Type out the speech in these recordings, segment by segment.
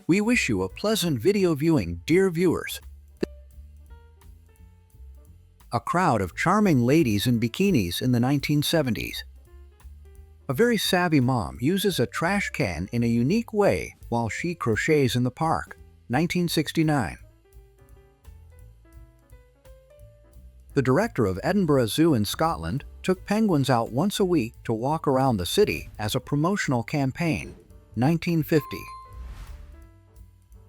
We wish you a pleasant video viewing, dear viewers. A crowd of charming ladies in bikinis in the 1970s. A very savvy mom uses a trash can in a unique way while she crochets in the park. 1969. The director of Edinburgh Zoo in Scotland took penguins out once a week to walk around the city as a promotional campaign. 1950.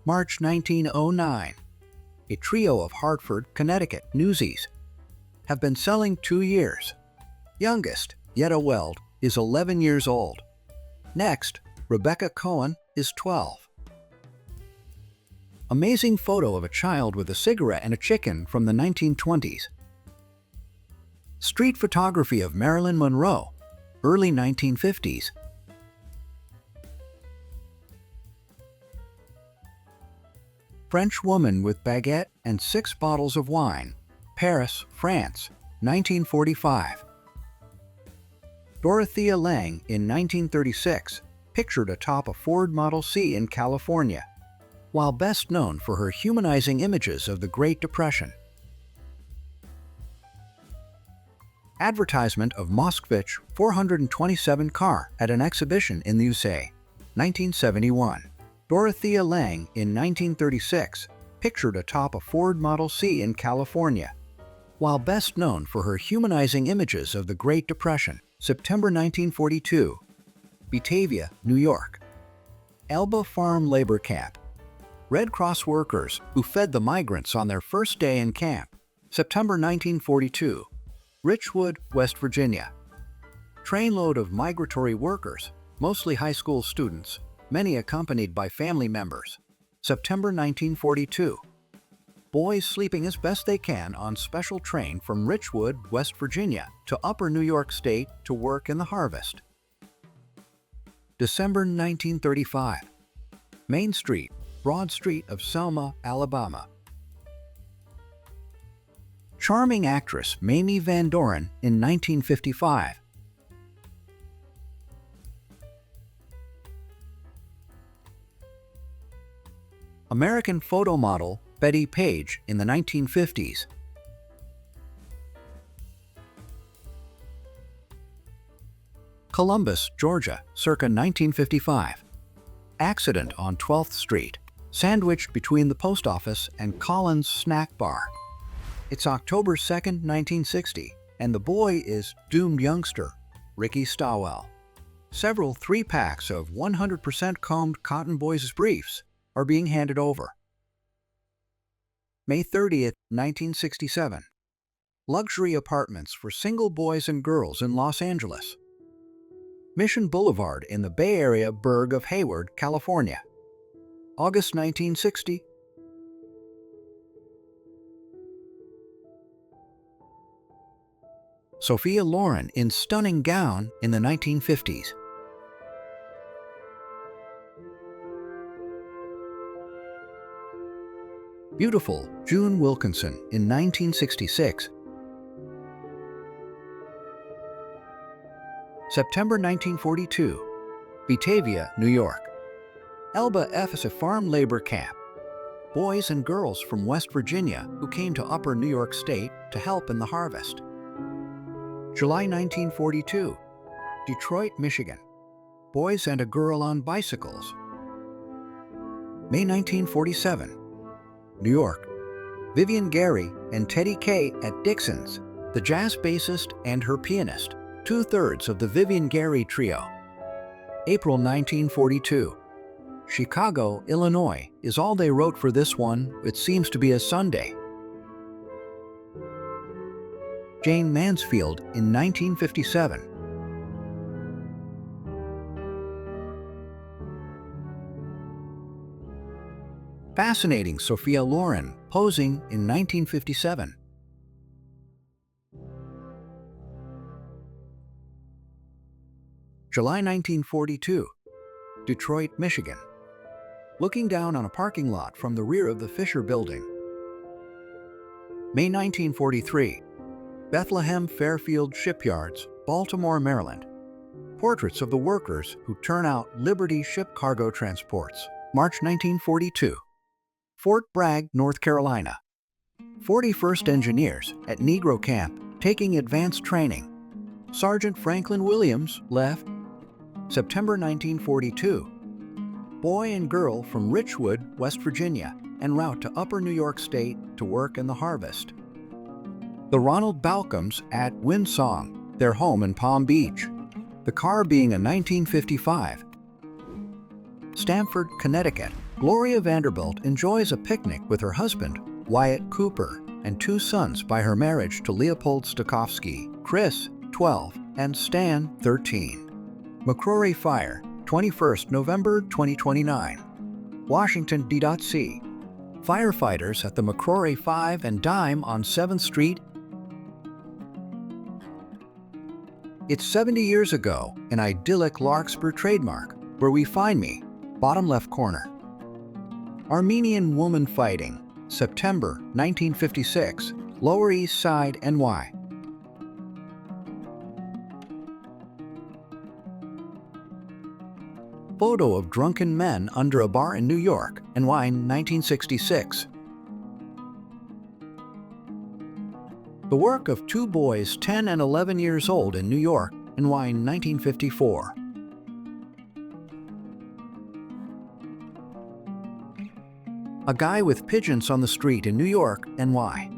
March 1909. A trio of Hartford, Connecticut newsies have been selling 2 years. Youngest, Yetta Weld, is 11 years old. Next, Rebecca Cohen is 12. Amazing photo of a child with a cigarette and a chicken from the 1920s. Street photography of Marilyn Monroe, early 1950s. French woman with baguette and 6 bottles of wine, Paris, France, 1945. Dorothea Lange in 1936 pictured atop a Ford Model T in California, while best known for her humanizing images of the Great Depression. Advertisement of Moskvich 427 car at an exhibition in the USA, 1971. Dorothea Lange in 1936 pictured atop a Ford Model T in California, while best known for her humanizing images of the Great Depression. September 1942. Batavia, New York. Elba Farm Labor Camp. Red Cross workers who fed the migrants on their first day in camp. September 1942. Richwood, West Virginia. Trainload of migratory workers, mostly high school students, many accompanied by family members. September 1942. Boys sleeping as best they can on special train from Richwood, West Virginia to Upper New York State to work in the harvest. December 1935. Main Street, Broad Street of Selma, Alabama. Charming actress Mamie Van Doren in 1955. American photo model Betty Page in the 1950s. Columbus, Georgia, circa 1955. Accident on 12th Street, sandwiched between the post office and Collins Snack Bar. It's October 2nd, 1960, and the boy is doomed youngster, Ricky Stowell. Several 3-packs of 100% combed cotton boys' briefs are being handed over. May 30th, 1967. Luxury apartments for single boys and girls in Los Angeles. Mission Boulevard in the Bay Area burg of Hayward, California. August 1960. Sophia Loren in stunning gown in the 1950s. Beautiful June Wilkinson in 1966. September 1942. Batavia, New York. Elba F is a farm labor camp. Boys and girls from West Virginia who came to Upper New York State to help in the harvest. July 1942. Detroit, Michigan. Boys and a girl on bicycles. May 1947. New York. Vivian Gary and Teddy Kay at Dixon's, the jazz bassist and her pianist, 2/3 of the Vivian Gary Trio. April 1942. Chicago, Illinois is all they wrote for this one. It seems to be a Sunday. Jane Mansfield in 1957. Fascinating Sophia Loren posing in 1957. July 1942. Detroit, Michigan. Looking down on a parking lot from the rear of the Fisher Building. May 1943. Bethlehem Fairfield Shipyards, Baltimore, Maryland. Portraits of the workers who turn out Liberty ship cargo transports. March 1942. Fort Bragg, North Carolina. 41st Engineers at Negro Camp taking advanced training. Sergeant Franklin Williams left. September 1942. Boy and girl from Richwood, West Virginia, en route to Upper New York State to work in the harvest. The Ronald Balcombs at Windsong, their home in Palm Beach. The car being a 1955. Stamford, Connecticut. Gloria Vanderbilt enjoys a picnic with her husband, Wyatt Cooper, and 2 sons by her marriage to Leopold Stokowski, Chris, 12, and Stan, 13. McCrory Fire, 21st November 2029. Washington, D.C. Firefighters at the McCrory 5 and Dime on 7th Street. It's 70 years ago, an idyllic Larkspur trademark, where we find me, bottom left corner. Armenian woman fighting, September 1956, Lower East Side, NY. Photo of drunken men under a bar in New York, NY, 1966. The work of 2 boys 10 and 11 years old in New York, NY, 1954. A guy with pigeons on the street in New York, NY.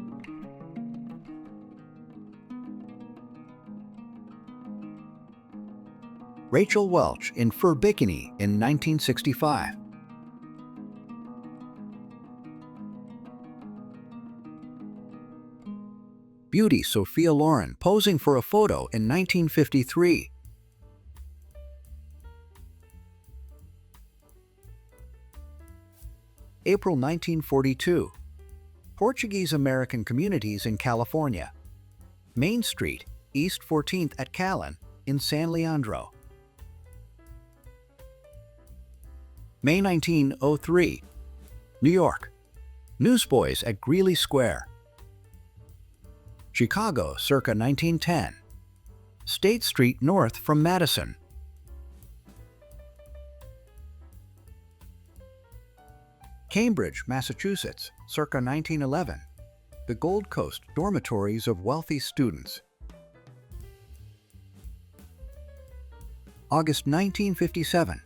Rachel Welch in fur bikini in 1965. Beauty Sophia Loren posing for a photo in 1953. April 1942. Portuguese-American communities in California. Main Street, East 14th at Callan, in San Leandro. May 1903. New York. Newsboys at Greeley Square. Chicago, circa 1910. State Street north from Madison. Cambridge, Massachusetts, circa 1911. The Gold Coast dormitories of wealthy students. August 1957.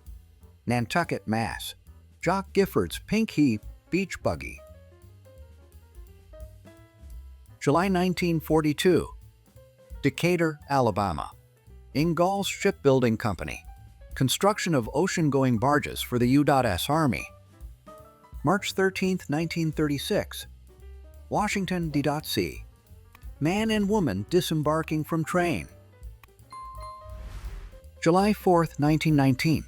Nantucket, Mass. Jock Gifford's Pink Heap Beach Buggy. July 1942. Decatur, Alabama. Ingalls Shipbuilding Company. Construction of ocean-going barges for the U.S. Army. March 13, 1936. Washington, D.C. Man and woman disembarking from train. July 4, 1919.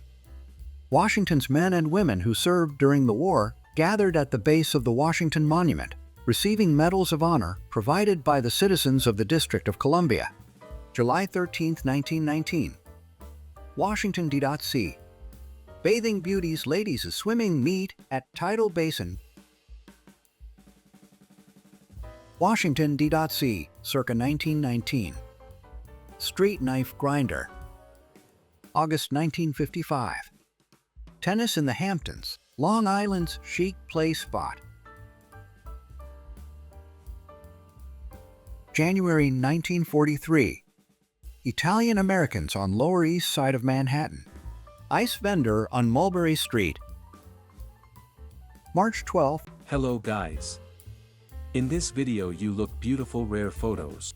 Washington's men and women who served during the war gathered at the base of the Washington Monument, receiving medals of honor provided by the citizens of the District of Columbia. July 13, 1919. Washington, D.C. Bathing beauties ladies swimming meet at tidal basin. Washington, D.C., circa 1919. Street knife grinder. August 1955. Tennis in the Hamptons, Long Island's chic play spot. January 1943. Italian Americans on Lower East Side of Manhattan. Ice vendor on Mulberry Street. March 12. Hello guys. In this video you look beautiful rare photos.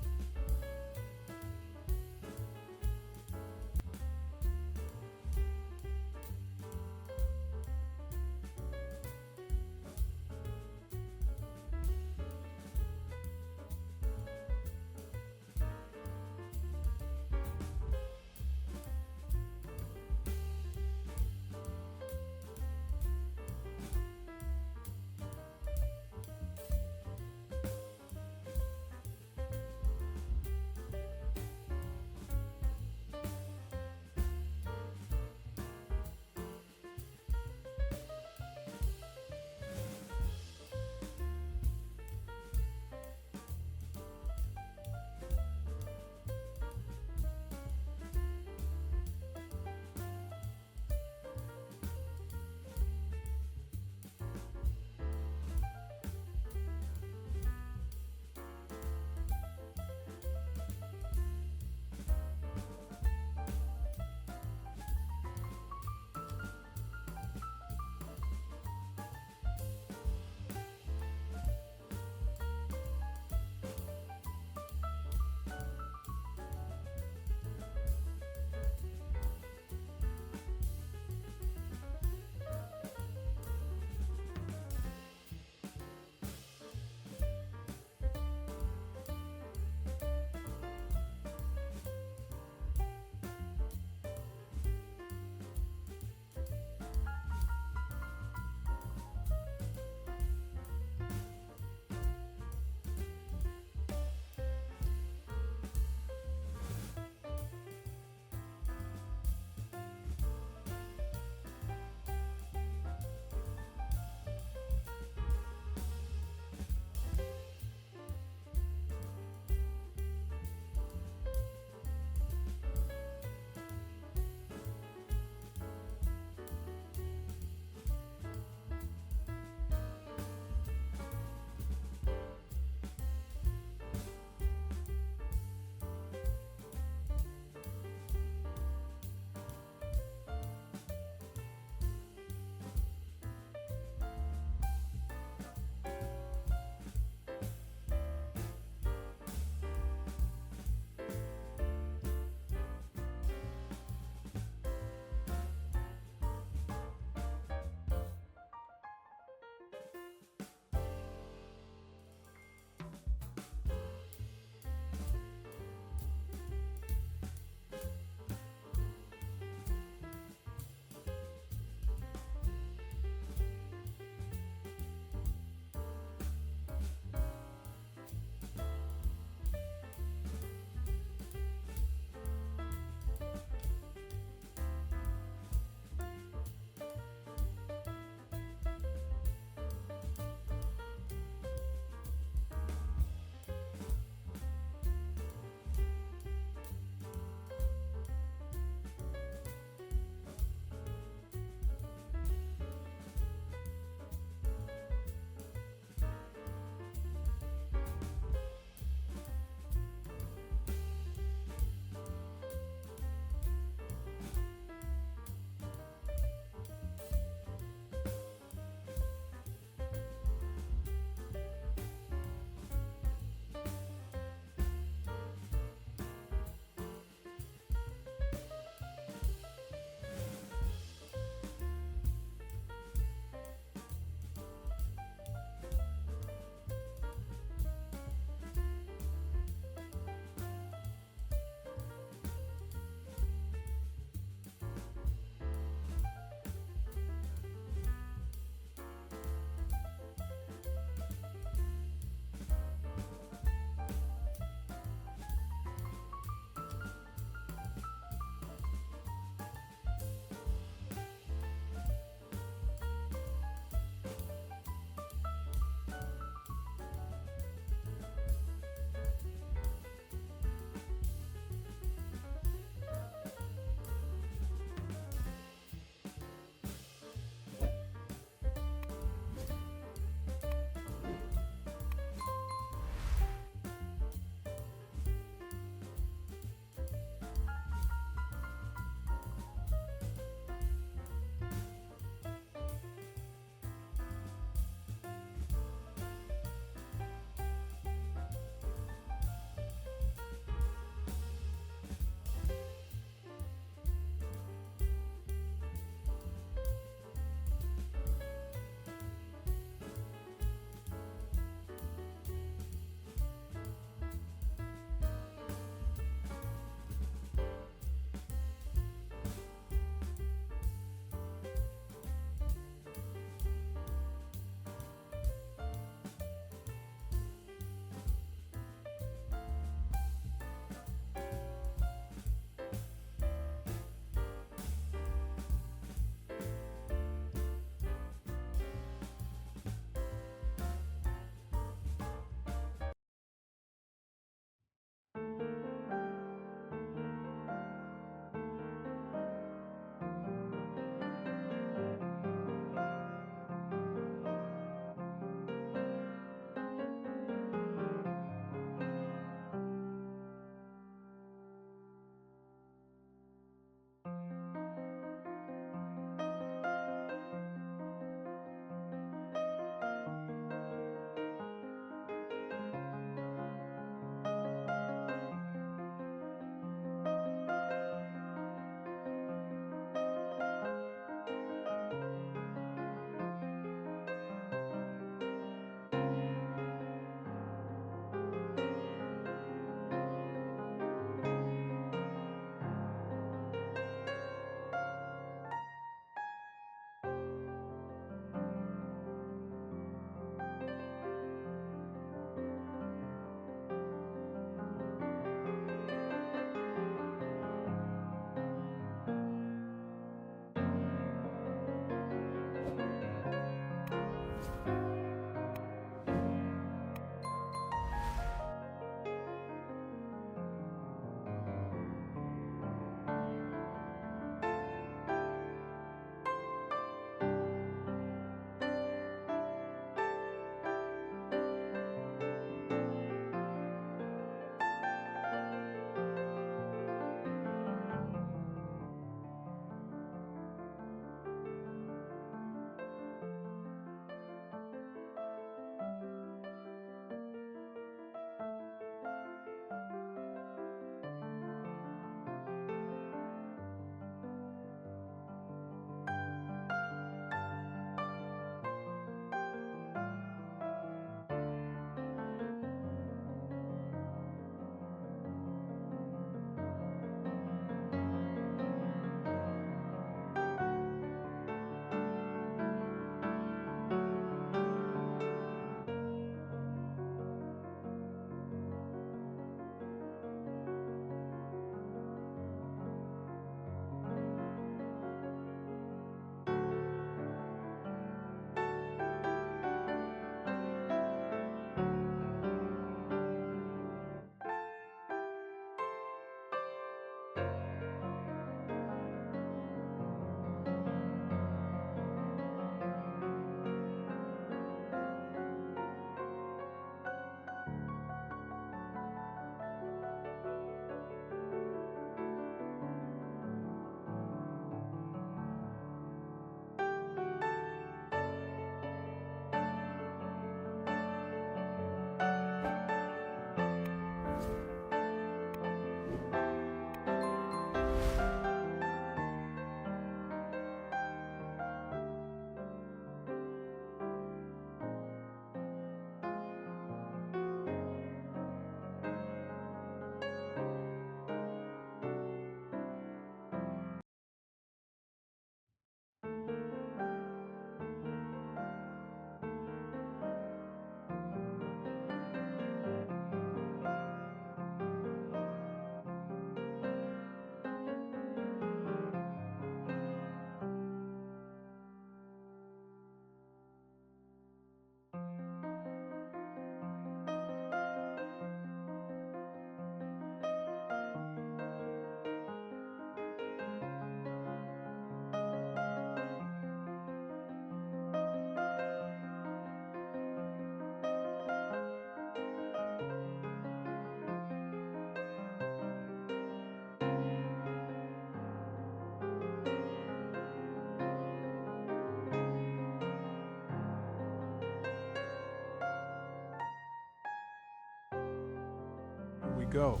Go.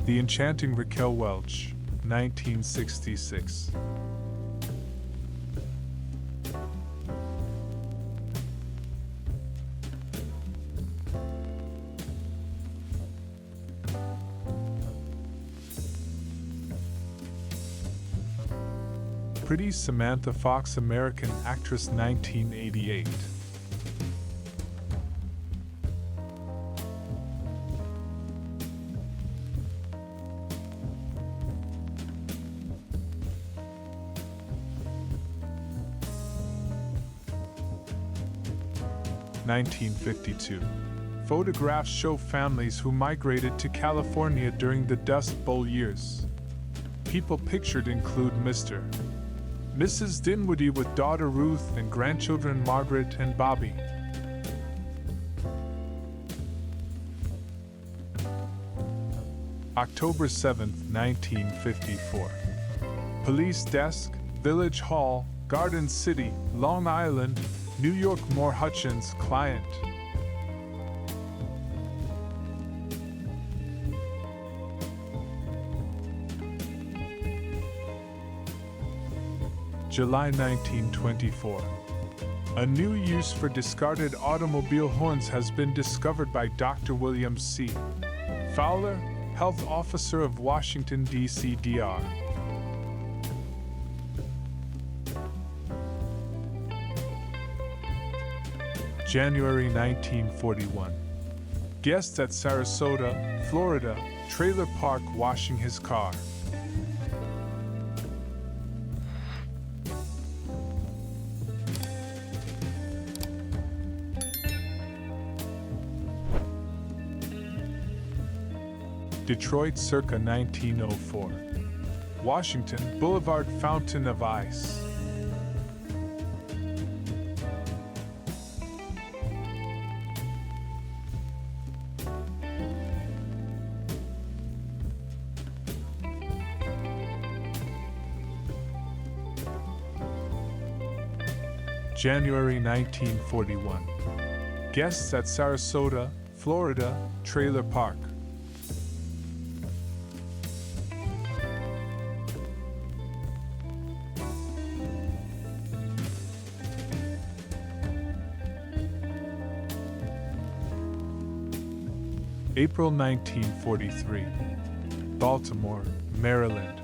The Enchanting Raquel Welch, 1966. Pretty Samantha Fox, American actress, 1988. (1952). Photographs show families who migrated to California during the Dust Bowl years. People pictured include Mr. Mrs. Dinwiddie with daughter Ruth and grandchildren Margaret and Bobby. October 7, 1954. Police Desk, Village Hall, Garden City, Long Island, New York. Moore Hutchins, client. July 1924. A new use for discarded automobile horns has been discovered by Dr. William C. Fowler, Health Officer of Washington, D.C. Dr. January 1941. Guest at Sarasota, Florida, trailer park washing his car. Detroit circa 1904. Washington Boulevard Fountain of Ice. January 1941. Guests at Sarasota, Florida, trailer park. April 1943. Baltimore, Maryland.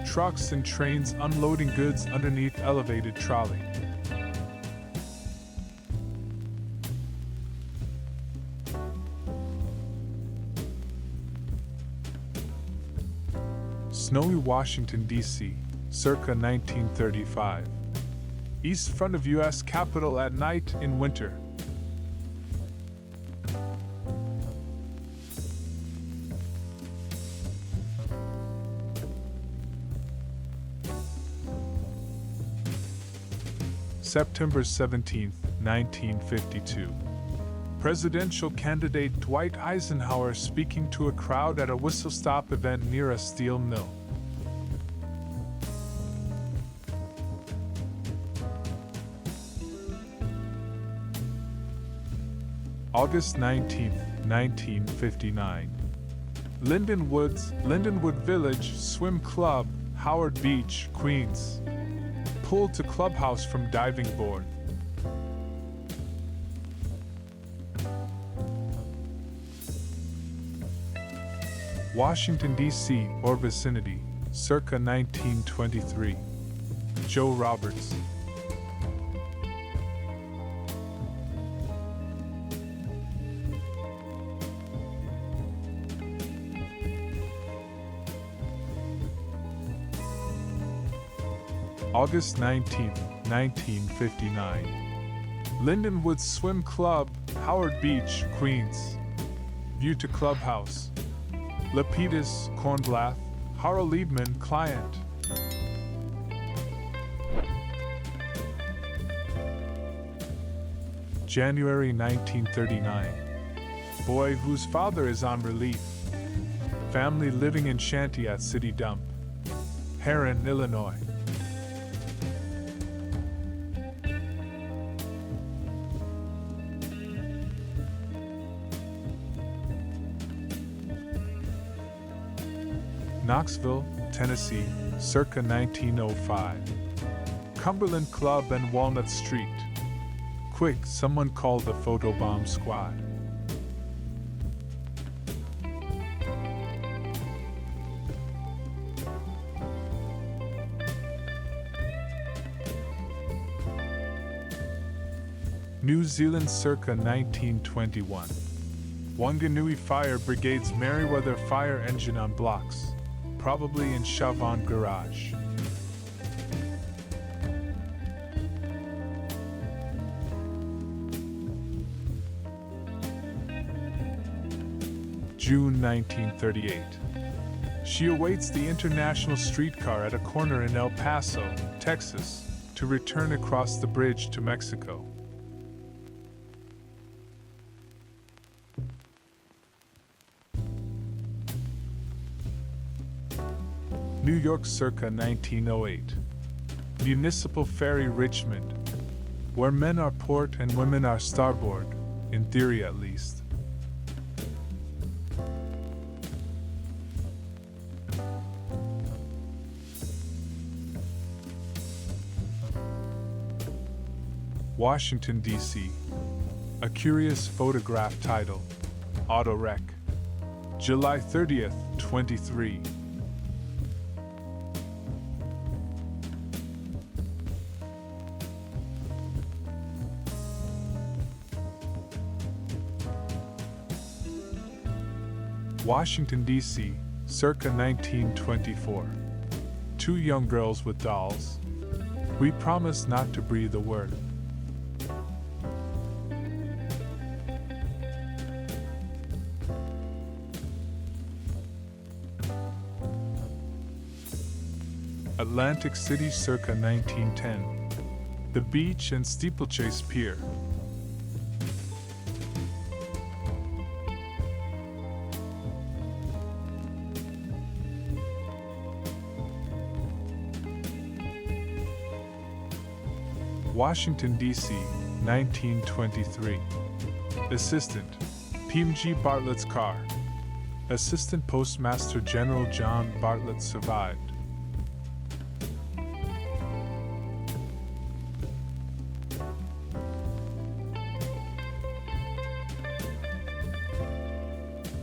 Trucks and trains unloading goods underneath elevated trolley. Snowy Washington, D.C., circa 1935. East front of U.S. Capitol at night in winter. September 17, 1952. Presidential candidate Dwight Eisenhower speaking to a crowd at a whistle-stop event near a steel mill. August 19, 1959. Lindenwood Village Swim Club, Howard Beach, Queens. Pulled to clubhouse from diving board. Washington, D.C. or vicinity, circa 1923. Joe Roberts. August 19, 1959. Lindenwood Swim Club, Howard Beach, Queens. View to clubhouse. Lapidus, Kornblath, Harold Liebman, client. January 1939. Boy whose father is on relief. Family living in shanty at City Dump. Herrin, Illinois. Knoxville, Tennessee, circa 1905. Cumberland Club and Walnut Street. Quick, someone call the photobomb squad. New Zealand circa 1921. Wanganui Fire Brigade's Merryweather fire engine on blocks, probably in Chavon Garage. June 1938. She awaits the international streetcar at a corner in El Paso, Texas, to return across the bridge to Mexico. New York circa 1908. Municipal Ferry Richmond, where men are port and women are starboard, in theory at least. Washington, D.C. A curious photograph title, Auto Wreck. July 30th, 23. Washington, D.C., circa 1924. Two young girls with dolls. We promise not to breathe a word. Atlantic City circa 1910. The beach and Steeplechase Pier. Washington, D.C., 1923. Assistant, PMG Bartlett's car. Assistant Postmaster General John Bartlett survived.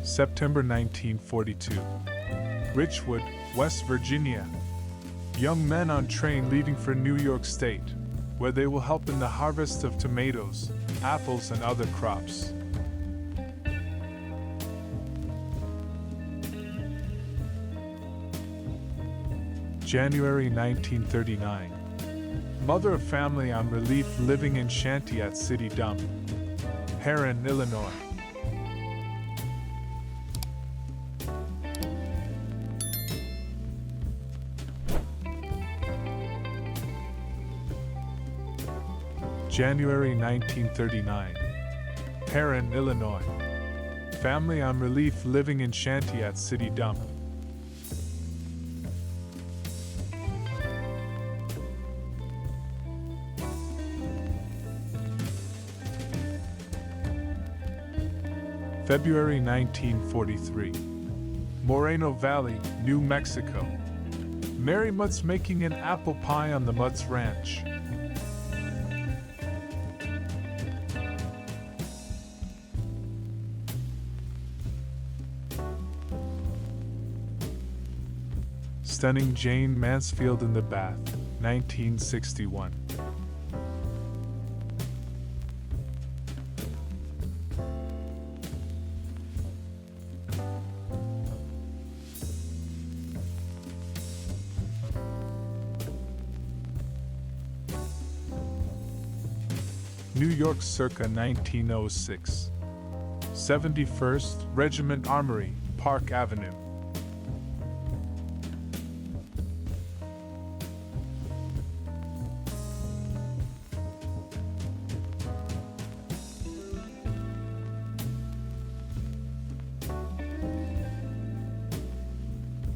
September 1942. Richwood, West Virginia. Young men on train leaving for New York State, where they will help in the harvest of tomatoes, apples, and other crops. January 1939. Mother of family on relief living in shanty at City Dump, Herrin, Illinois. January 1939. Herrin, Illinois. Family on relief living in shanty at City Dump. February 1943. Moreno Valley, New Mexico. Mary Mutz making an apple pie on the Mutz Ranch. Stunning Jane Mansfield in the bath, 1961. New York circa 1906. 71st Regiment Armory, Park Avenue.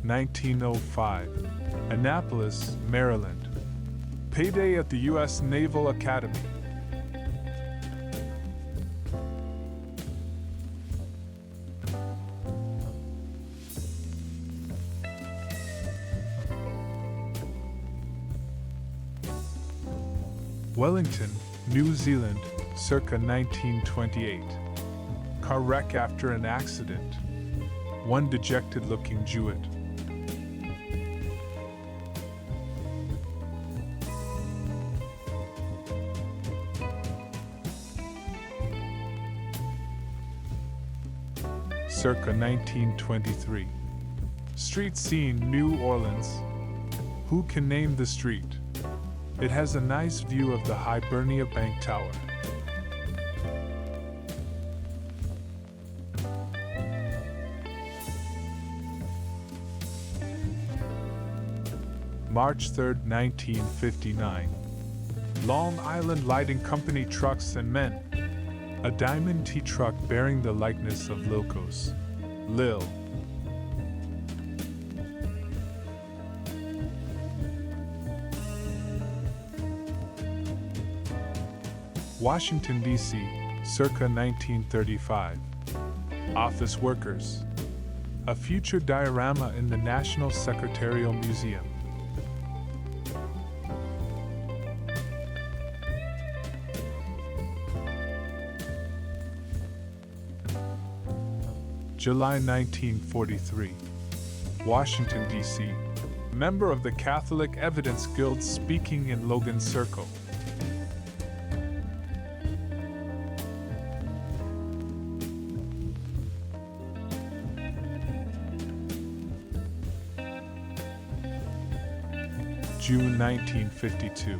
(1905) Annapolis, Maryland. Payday at the U.S. Naval Academy. Wellington, New Zealand, circa 1928. Car wreck after an accident. One dejected-looking Jewett. Circa 1923. Street scene, New Orleans. Who can name the street? It has a nice view of the Hibernia Bank Tower. March 3, 1959. Long Island Lighting Company Trucks and Men. A diamond T truck bearing the likeness of Lilco's. Lil. Washington, D.C., circa 1935. Office workers. A future diorama in the National Secretarial Museum. July 1943. Washington, D.C. Member of the Catholic Evidence Guild speaking in Logan Circle. June 1952.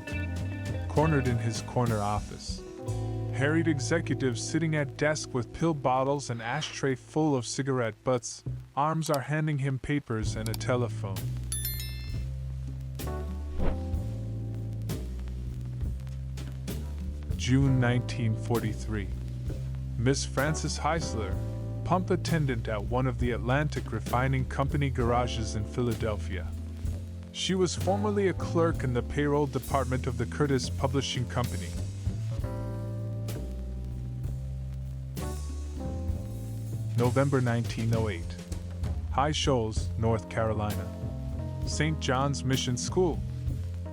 Cornered in his corner office. Harried executive sitting at desk with pill bottles and ashtray full of cigarette butts. Arms are handing him papers and a telephone. June 1943. Miss Frances Heisler, pump attendant at one of the Atlantic Refining Company garages in Philadelphia. She was formerly a clerk in the payroll department of the Curtis Publishing Company. November 1908. High Shoals, North Carolina. St. John's Mission School.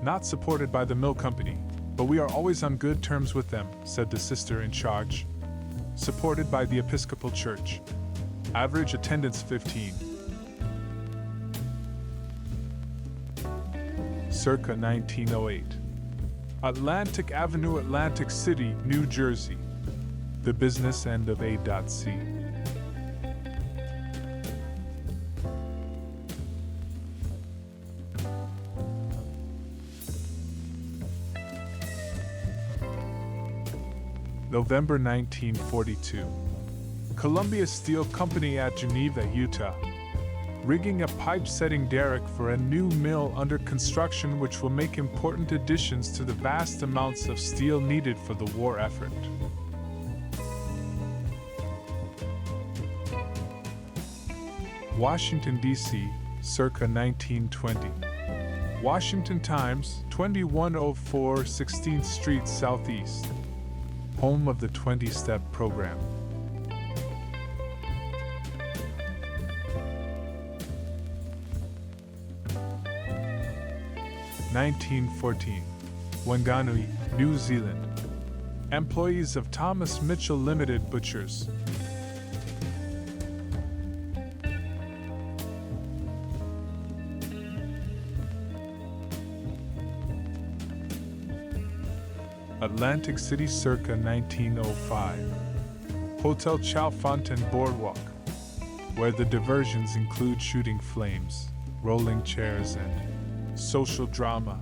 Not supported by the mill company, but we are always on good terms with them, said the sister in charge. Supported by the Episcopal Church. Average attendance 15. Circa 1908. Atlantic Avenue, Atlantic City, New Jersey. The business end of A.C. November 1942. Columbia Steel Company at Geneva, Utah. Rigging a pipe-setting derrick for a new mill under construction which will make important additions to the vast amounts of steel needed for the war effort. Washington, D.C., circa 1920. Washington Times, 2104 16th Street Southeast. Home of the 20-step program. (1914) Wanganui, New Zealand. Employees of Thomas Mitchell Limited Butchers. Atlantic City circa 1905. Hotel Chalfontaine Boardwalk, where the diversions include shooting flames, rolling chairs, and social drama.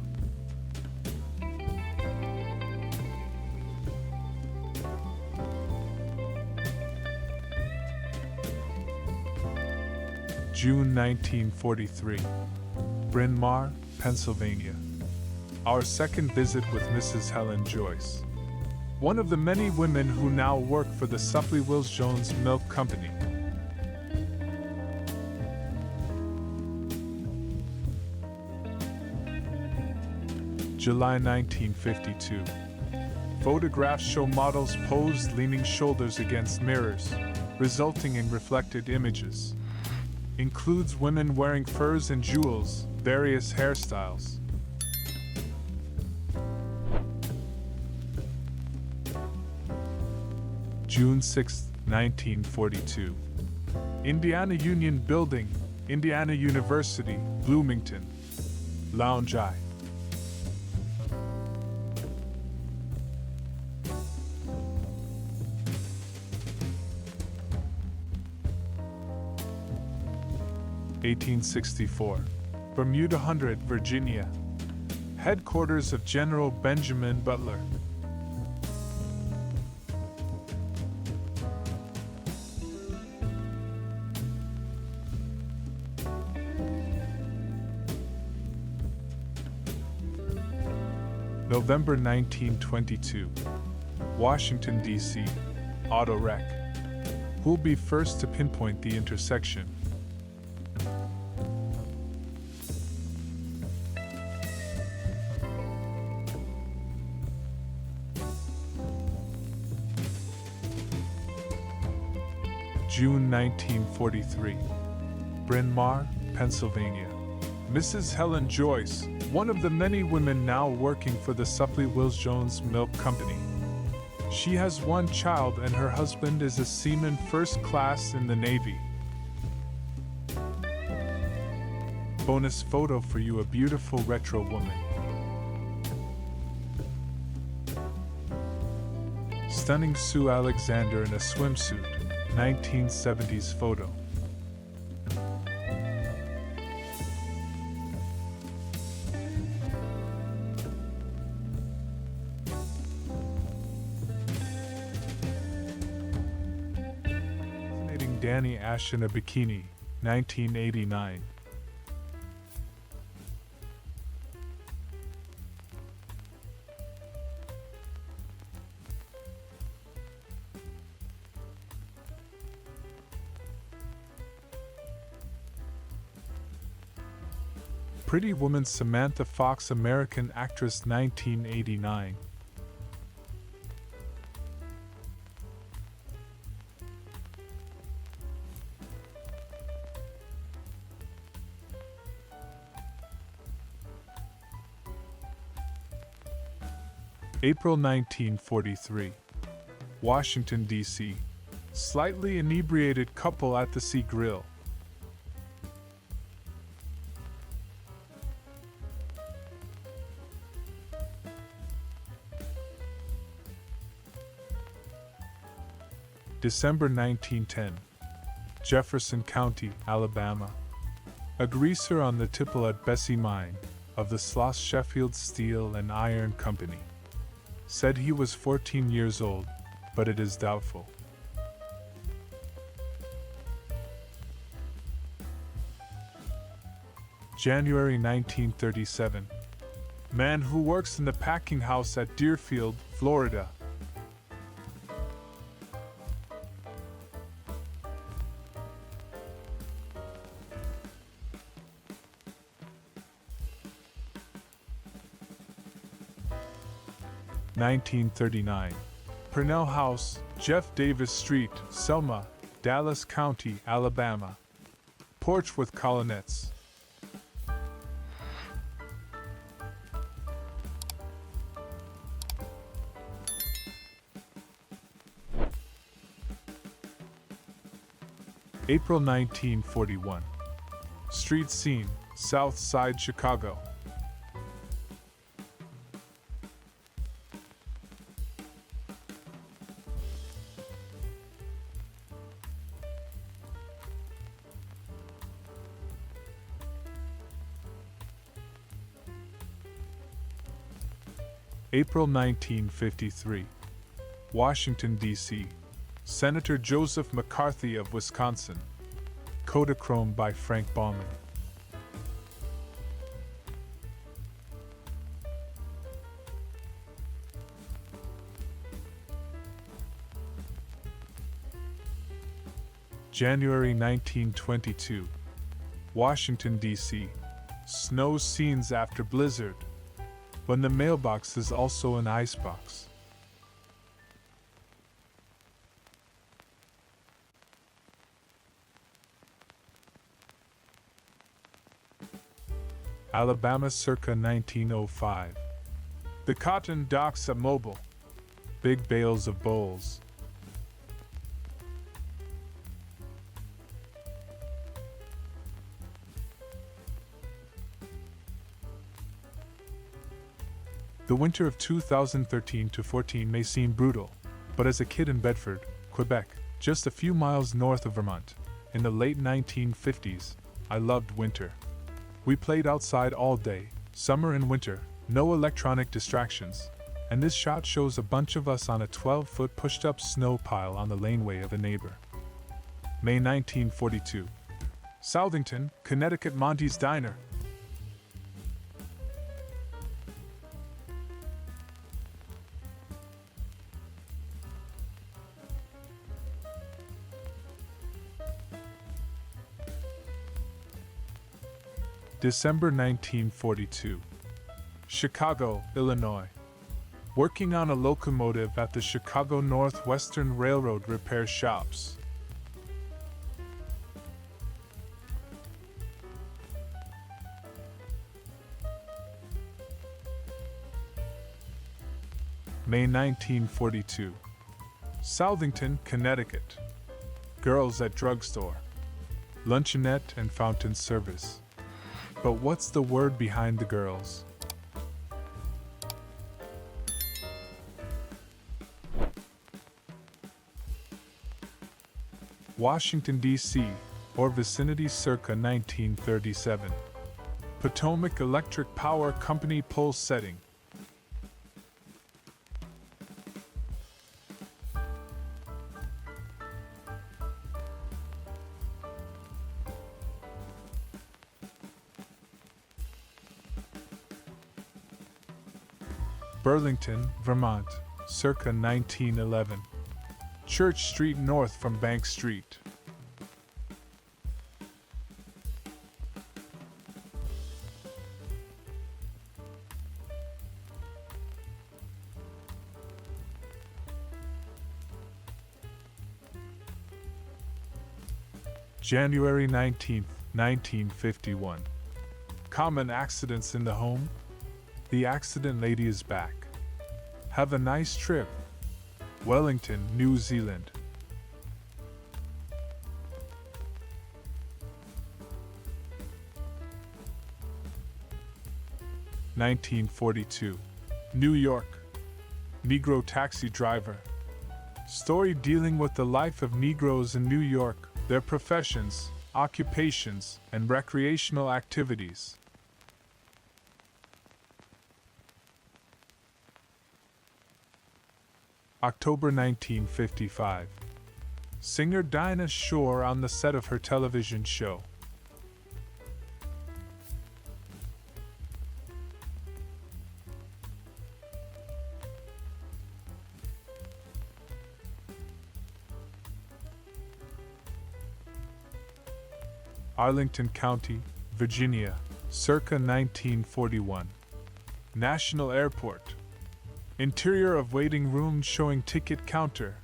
June 1943. Bryn Mawr, Pennsylvania. Our second visit with Mrs. Helen Joyce, one of the many women who now work for the Supply Wills Jones Milk Company. July 1952. Photographs show models posed leaning shoulders against mirrors, resulting in reflected images. Includes women wearing furs and jewels, various hairstyles. June 6, 1942. Indiana Union Building, Indiana University, Bloomington. Lounge I. (1864), Bermuda Hundred, Virginia. Headquarters of General Benjamin Butler. November 1922, Washington, D.C. Auto wreck. Who'll be first to pinpoint the intersection? June 1943, Bryn Mawr, Pennsylvania. Mrs. Helen Joyce, one of the many women now working for the Supply Wills Jones Milk Company. She has one child and her husband is a seaman first class in the Navy. Bonus photo for you, a beautiful retro woman. Stunning Sue Alexander in a swimsuit, 1970s photo. Danny Ash in a bikini, 1989. Pretty Woman Samantha Fox, American actress, 1989. April 1943, Washington, D.C. Slightly inebriated couple at the Sea Grill. December 1910, Jefferson County, Alabama. A greaser on the tipple at Bessie Mine of the Sloss Sheffield Steel and Iron Company said he was 14 years old, but it is doubtful. January 1937. Man who works in the packing house at Deerfield, Florida. (1939). Purnell House, Jeff Davis Street, Selma, Dallas County, Alabama. Porch with colonnettes. April 1941. Street scene, South Side, Chicago. April 1953. Washington, D.C. Senator Joseph McCarthy of Wisconsin. Kodachrome by Frank Bauman. January 1922. Washington, D.C. Snow scenes after blizzard, when the mailbox is also an icebox. Alabama circa 1905. The cotton docks at Mobile. Big bales of bowls. The winter of 2013 to 14 may seem brutal, but as a kid in Bedford, Quebec, just a few miles north of Vermont, in the late 1950s, I loved winter. We played outside all day, summer and winter, no electronic distractions, and this shot shows a bunch of us on a 12-foot pushed-up snow pile on the laneway of a neighbor. May 1942. Southington, Connecticut. Monty's Diner. December 1942. Chicago, Illinois. Working on a locomotive at the Chicago Northwestern Railroad repair shops. May 1942. Southington, Connecticut. Girls at drugstore. Luncheonette and fountain service. But what's the word behind the girls? Washington, D.C., or vicinity circa 1937. Potomac Electric Power Company pole setting. Burlington, Vermont, circa 1911. Church Street north from Bank Street. January 19th, 1951. Common accidents in the home? The accident lady is back. Have a nice trip. Wellington, New Zealand. (1942) New York. Negro taxi driver. Story dealing with the life of Negroes in New York, their professions, occupations, and recreational activities. October 1955. Singer Dinah Shore on the set of her television show. Arlington County, Virginia, circa 1941. National Airport. Interior of waiting room showing ticket counter.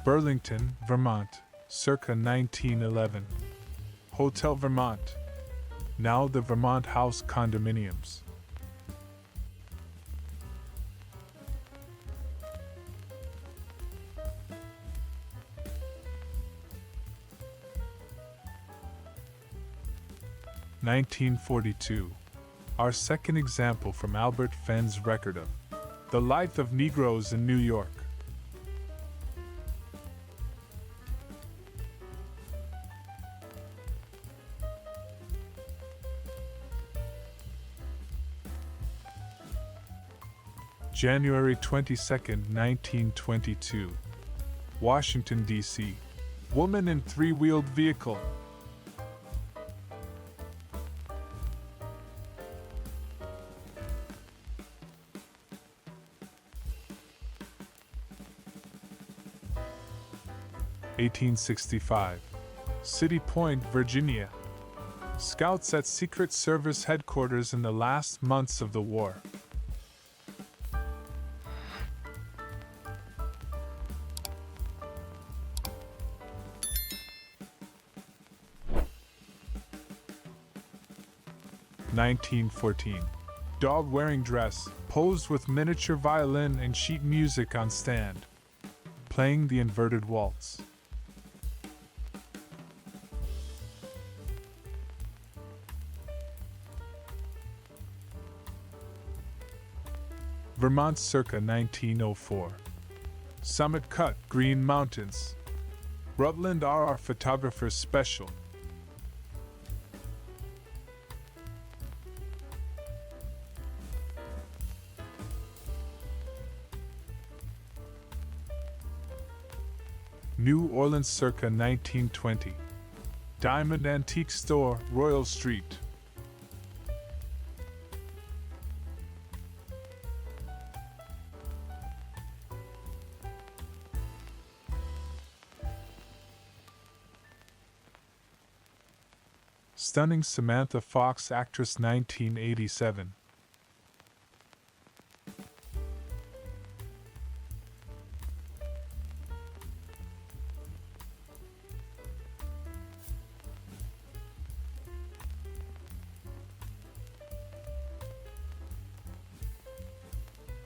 Burlington, Vermont, circa 1911. Hotel Vermont. Now the Vermont House condominiums. (1942). Our second example from Albert Fenn's record of The Life of Negroes in New York. January 22, 1922. Washington, D.C. Woman in three-wheeled vehicle. (1865). City Point, Virginia. Scouts at Secret Service headquarters in the last months of the war. (1914). Dog wearing dress, posed with miniature violin and sheet music on stand. playing the inverted waltz. Vermont circa 1904. Summit cut, Green Mountains. Rutland RR Photographer's Special. New Orleans circa 1920. Diamond Antique Store, Royal Street. Stunning Samantha Fox Actress 1987.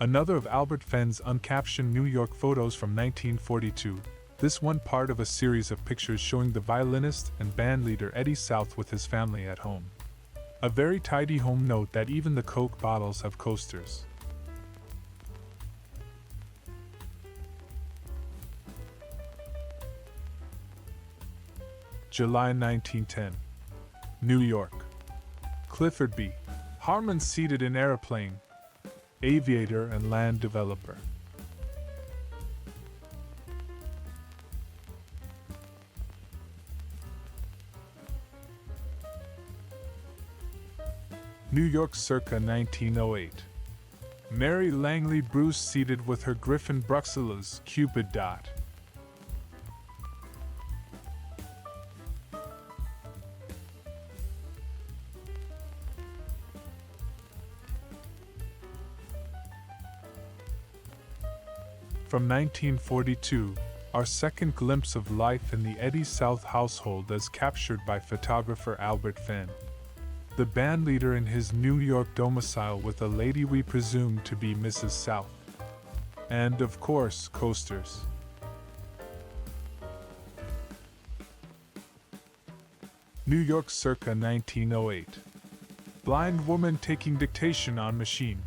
Another of Albert Fenn's uncaptioned New York photos from 1942. This one part of a series of pictures showing the violinist and bandleader Eddie South with his family at home. A very tidy home. Note that even the Coke bottles have coasters. July 1910. New York. Clifford B. Harmon seated in airplane. Aviator and land developer. New York circa 1908. Mary Langley Bruce seated with her Griffin Bruxelles Cupid dot. From 1942, our second glimpse of life in the Eddie South household as captured by photographer Albert Fenn. The bandleader in his New York domicile with a lady we presume to be Mrs. South. And, of course, coasters. New York circa 1908. Blind woman taking dictation on machine.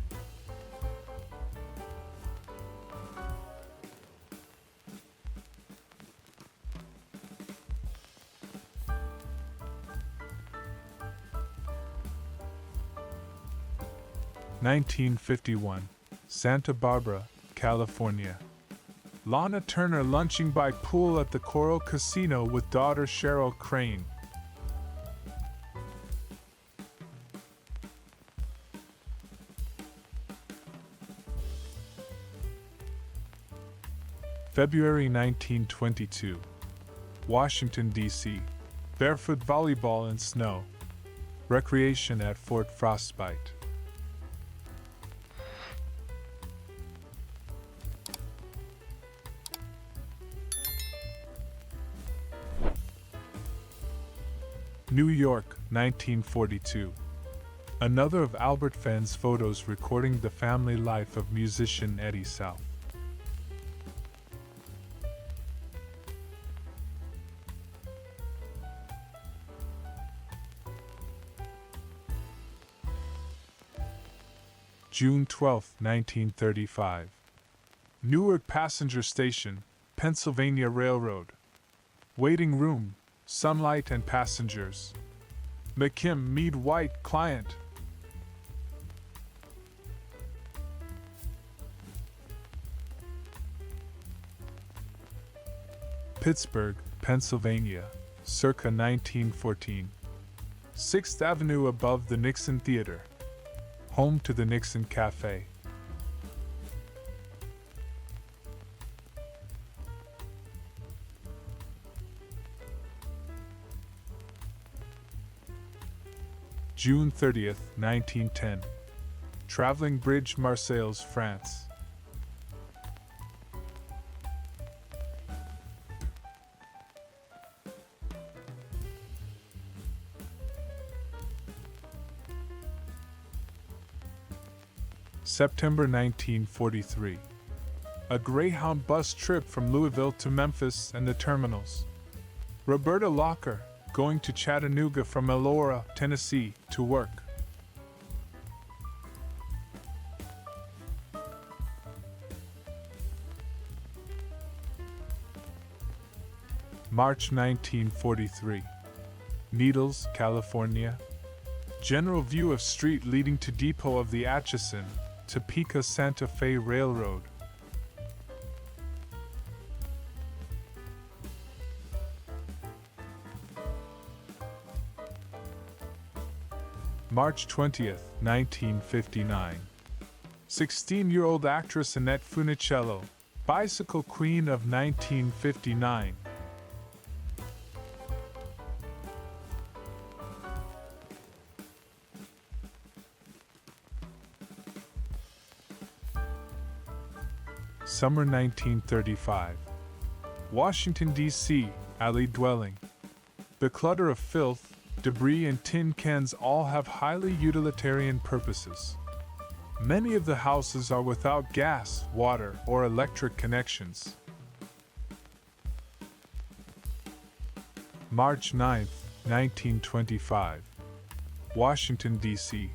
(1951) Santa Barbara, California. Lana Turner lunching by pool at the Coral Casino with daughter Cheryl Crane. February 1922. Washington, D.C. Barefoot volleyball in snow. Recreation at Fort Frostbite. New York, 1942. Another of Albert Fenn's photos recording the family life of musician Eddie South. June 12, 1935. Newark Passenger Station, Pennsylvania Railroad. Waiting room, sunlight and passengers. McKim Mead White, client. Pittsburgh, Pennsylvania, circa 1914. 6th Avenue above the Nixon Theater. Home to the Nixon Cafe. June 30th, 1910. Traveling Bridge, Marseilles, France. September 1943. a Greyhound bus trip from Louisville to Memphis and the terminals. Roberta Locker, going to Chattanooga from Elora, Tennessee, to work. March 1943. Needles, California. General view of street leading to depot of the Atchison, Topeka Santa Fe Railroad. March 20th, 1959. 16-year-old actress Annette Funicello, Bicycle Queen of 1959. Summer 1935. Washington, D.C., alley dwelling. The clutter of filth, debris, and tin cans all have highly utilitarian purposes. Many of the houses are without gas, water, or electric connections. March 9th, 1925. Washington, D.C.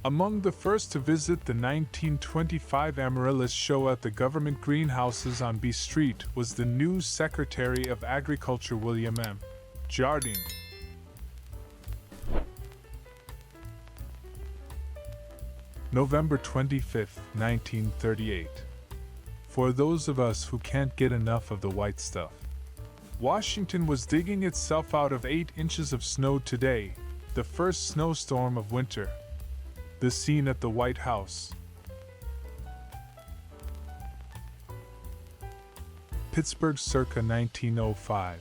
Among the first to visit the 1925 Amaryllis show at the government greenhouses on B Street was the new Secretary of Agriculture William M. Jardine. November 25th, 1938. For those of us who can't get enough of the white stuff. Washington was digging itself out of 8 inches of snow today, the first snowstorm of winter. The scene at the White House. Pittsburgh circa 1905.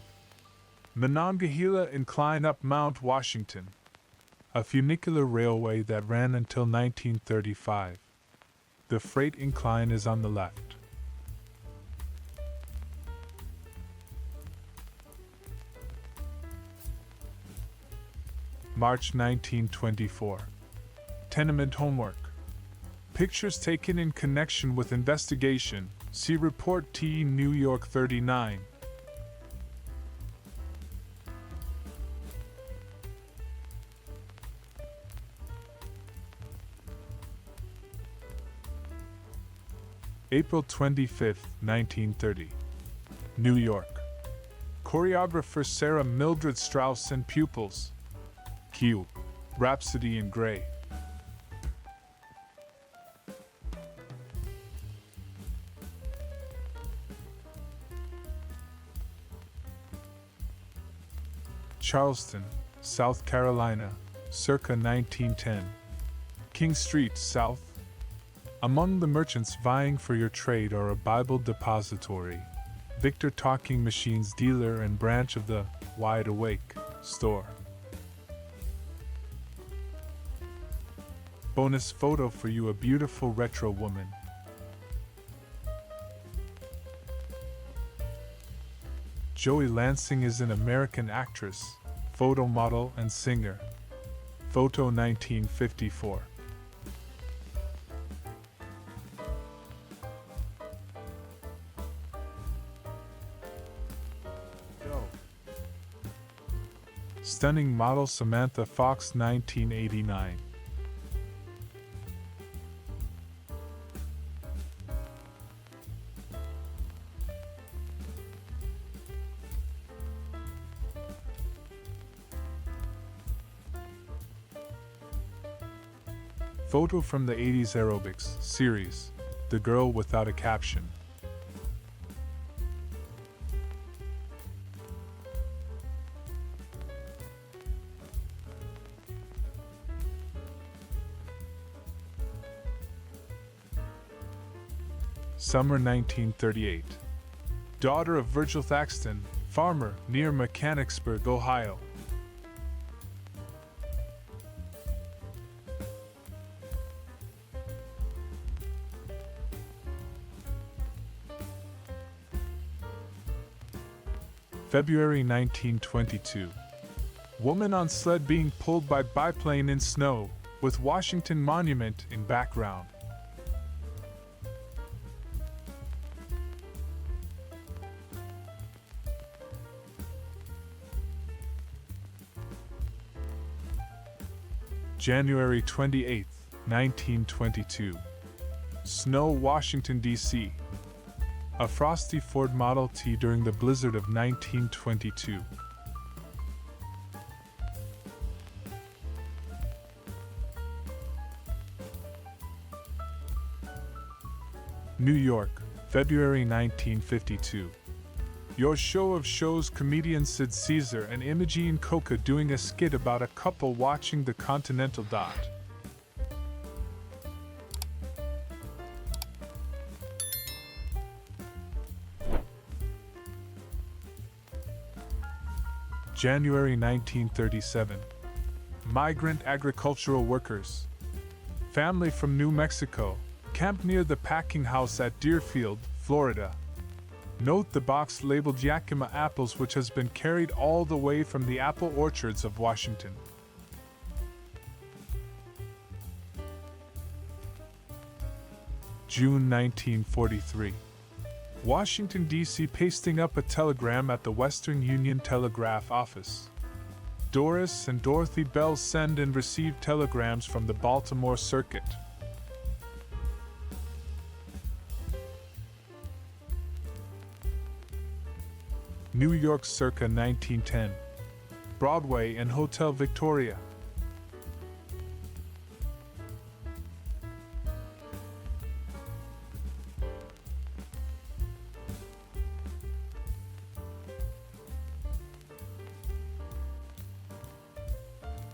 Monongahela Incline up Mount Washington. A funicular railway that ran until 1935. The freight incline is on the left. March 1924. Tenement homework. Pictures taken in connection with investigation. See Report T. New York 39. April 25th, 1930. New York. Choreographer Sarah Mildred Strauss and pupils. Q. Rhapsody in Gray. Charleston, South Carolina, circa 1910. King Street, South. Among the merchants vying for your trade are a Bible depository, Victor Talking Machines dealer and branch of the Wide Awake store. Bonus photo for you, a beautiful retro woman. Joey Lansing is an American actress, photo model, and singer. Photo 1954. Stunning model Samantha Fox 1989. Photo from the 80s aerobics series, The Girl Without a Caption. Summer 1938. Daughter of Virgil Thaxton, farmer near Mechanicsburg, Ohio. February 1922. Woman on sled being pulled by biplane in snow, with Washington Monument in background. January 28, 1922. Snow, Washington, D.C. A frosty Ford Model T during the blizzard of 1922. New York, February 1952. Your show of shows comedian Sid Caesar and Imogene Coca doing a skit about a couple watching the Continental Dot. January 1937. Migrant agricultural workers. Family from New Mexico, camped near the packing house at Deerfield, Florida. Note the box labeled Yakima apples, which has been carried all the way from the apple orchards of Washington. June 1943. Washington, D.C. pasting up a telegram at the Western Union Telegraph Office. Doris and Dorothy Bell send and receive telegrams from the Baltimore Circuit. New York circa 1910. Broadway and Hotel Victoria.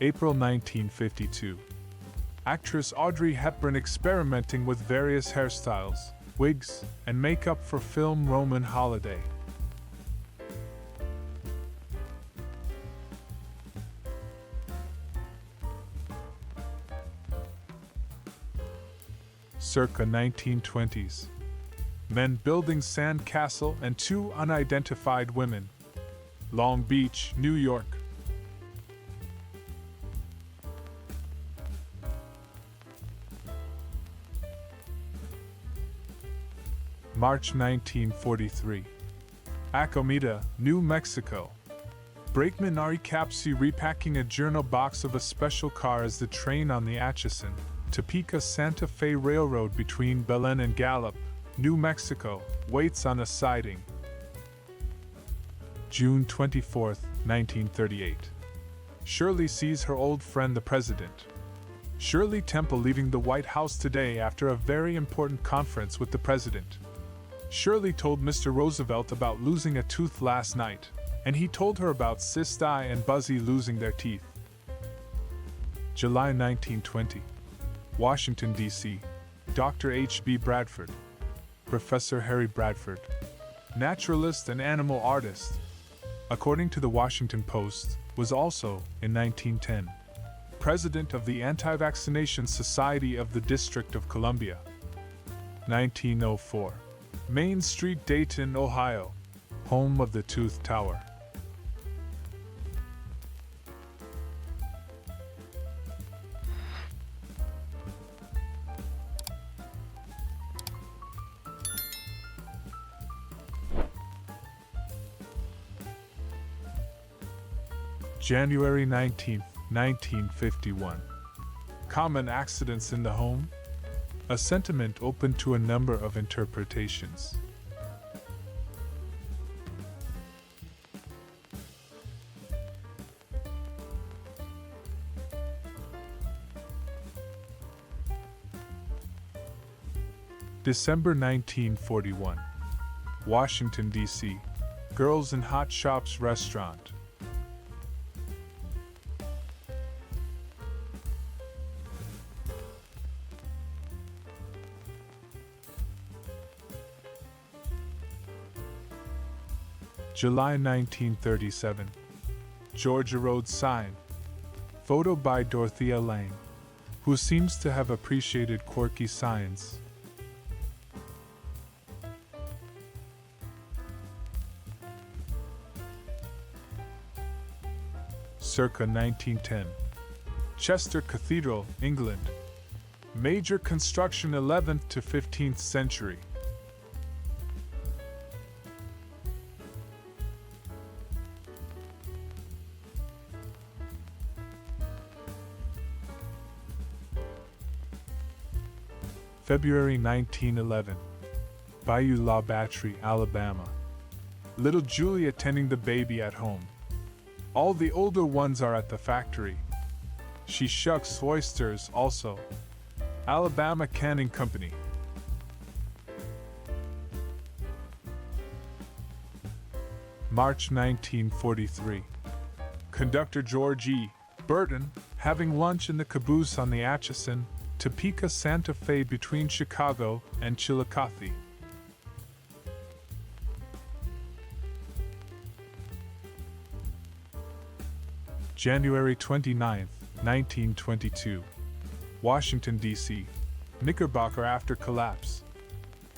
April 1952. Actress Audrey Hepburn experimenting with various hairstyles, wigs, and makeup for film Roman Holiday. Circa 1920s. Men building sand castle and two unidentified women. Long Beach, New York. March 1943. Acomita, New Mexico. Brakeman Ari Capsi repacking a journal box of a special car as the train on the Atchison, Topeka Santa Fe Railroad between Belen and Gallup, New Mexico, waits on a siding. June 24, 1938. Shirley sees her old friend the President. Shirley Temple leaving the White House today after a very important conference with the President. Shirley told Mr. Roosevelt about losing a tooth last night, and he told her about Sis Di and Buzzy losing their teeth. July 1920. Washington, D.C. Dr. H.B. Bradford. Professor Harry Bradford. Naturalist and animal artist. According to the Washington Post, was also, in 1910, president of the Anti-Vaccination Society of the District of Columbia. 1904. Main Street, Dayton, Ohio. Home of the Tooth Tower. January 19, 1951. Common accidents in the home? A sentiment open to a number of interpretations. December 1941. Washington, D.C. Girls in Hot Shops Restaurant. July 1937. Georgia Road sign. Photo by Dorothea Lange, who seems to have appreciated quirky signs. Circa 1910. Chester Cathedral, England. Major construction 11th to 15th century. February 1911. Bayou La Battery, Alabama. Little Julie attending the baby at home. All the older ones are at the factory. She shucks oysters also. Alabama Canning Company. March 1943. Conductor George E. Burton having lunch in the caboose on the Atchison, Topeka Santa Fe between Chicago and Chillicothe. January 29, 1922. Washington, D.C. Knickerbocker after collapse.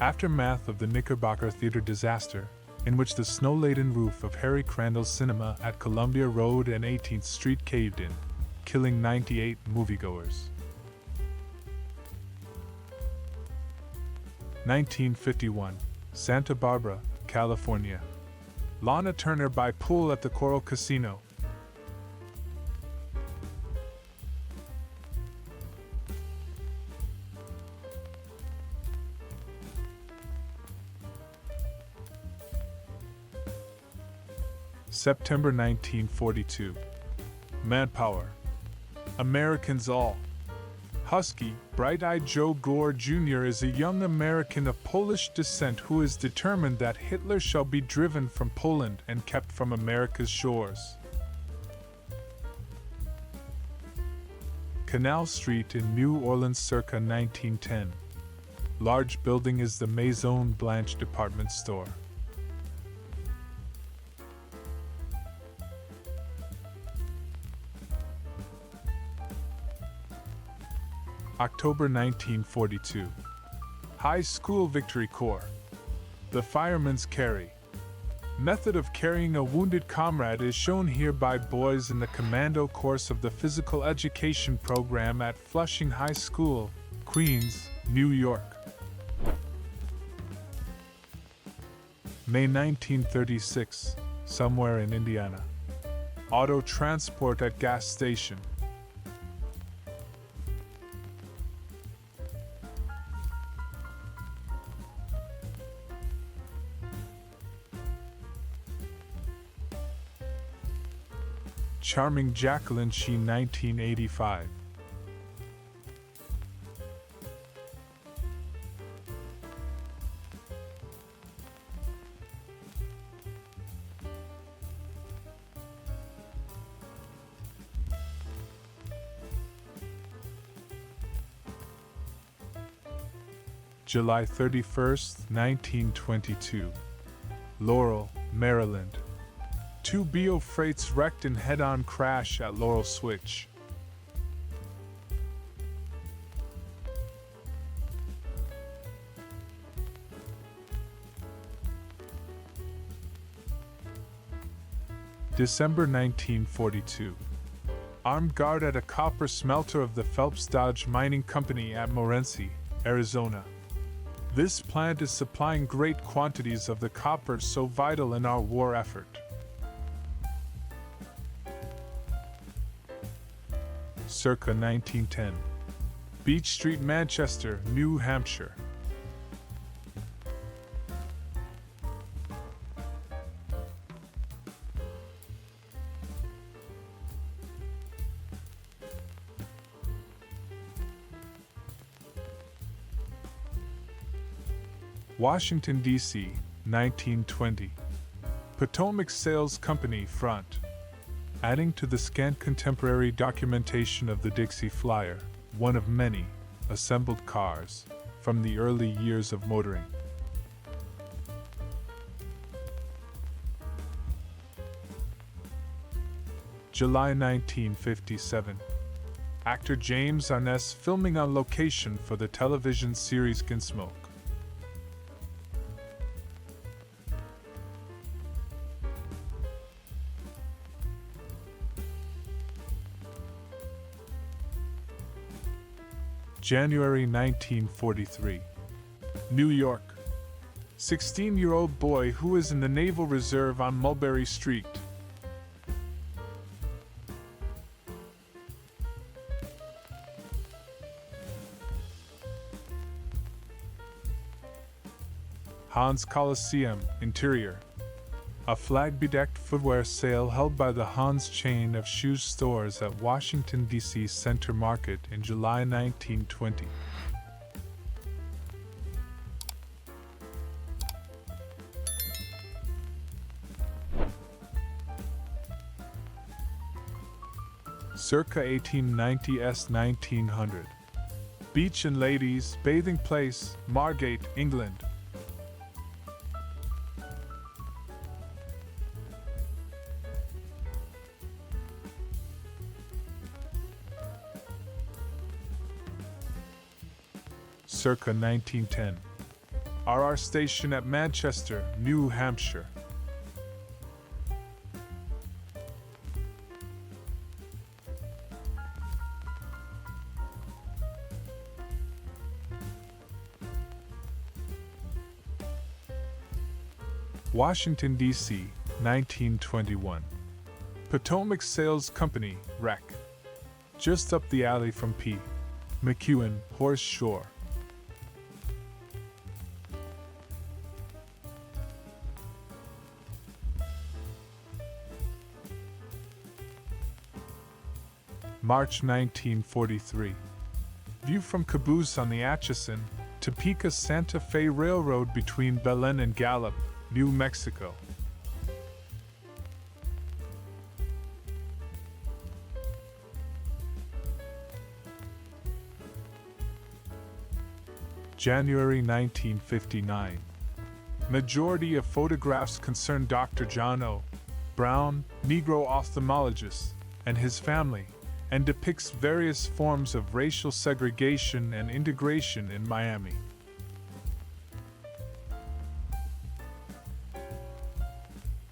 Aftermath of the Knickerbocker Theater disaster, in which the snow-laden roof of Harry Crandall's cinema at Columbia Road and 18th Street caved in, killing 98 moviegoers. 1951. Santa Barbara, California. Lana Turner by pool at the Coral Casino. September 1942. Manpower. Americans all. Husky, bright-eyed Joe Gore Jr. is a young American of Polish descent who is determined that Hitler shall be driven from Poland and kept from America's shores. Canal Street in New Orleans circa 1910. Large building is the Maison Blanche department store. October 1942. High School Victory Corps. The Fireman's Carry. Method of carrying a wounded comrade is shown here by boys in the commando course of the physical education program at Flushing High School, Queens, New York. May 1936. Somewhere in Indiana. Auto transport at gas station. Charming Jacqueline Sheen 1985. July 31st, 1922. Laurel, Maryland. Two BO freights wrecked in head-on crash at Laurel Switch. December 1942. Armed guard at a copper smelter of the Phelps Dodge Mining Company at Morenci, Arizona. This plant is supplying great quantities of the copper so vital in our war effort. Circa 1910. Beach Street, Manchester, New Hampshire. Washington, D.C., 1920. Potomac Sales Company front. Adding to the scant contemporary documentation of the Dixie Flyer, one of many assembled cars from the early years of motoring. July 1957. Actor James Arness filming on location for the television series Gunsmoke. January 1943. New York. 16-year-old boy who is in the Naval Reserve on Mulberry Street. Hans Coliseum, interior. A flag-bedecked footwear sale held by the Hans chain of shoe stores at Washington, D.C. Center Market in July 1920. Circa 1890s 1900. Beach and Ladies Bathing Place, Margate, England. Circa 1910. RR Station at Manchester, New Hampshire. Washington, D.C., 1921. Potomac Sales Company, Rec. Just up the alley from P. McEwen, Horse Shore. March 1943. View from Caboose on the Atchison, Topeka Santa Fe Railroad between Belen and Gallup, New Mexico. January 1959. Majority of photographs concern Dr. John O. Brown, Negro ophthalmologist, and his family, and depicts various forms of racial segregation and integration in Miami.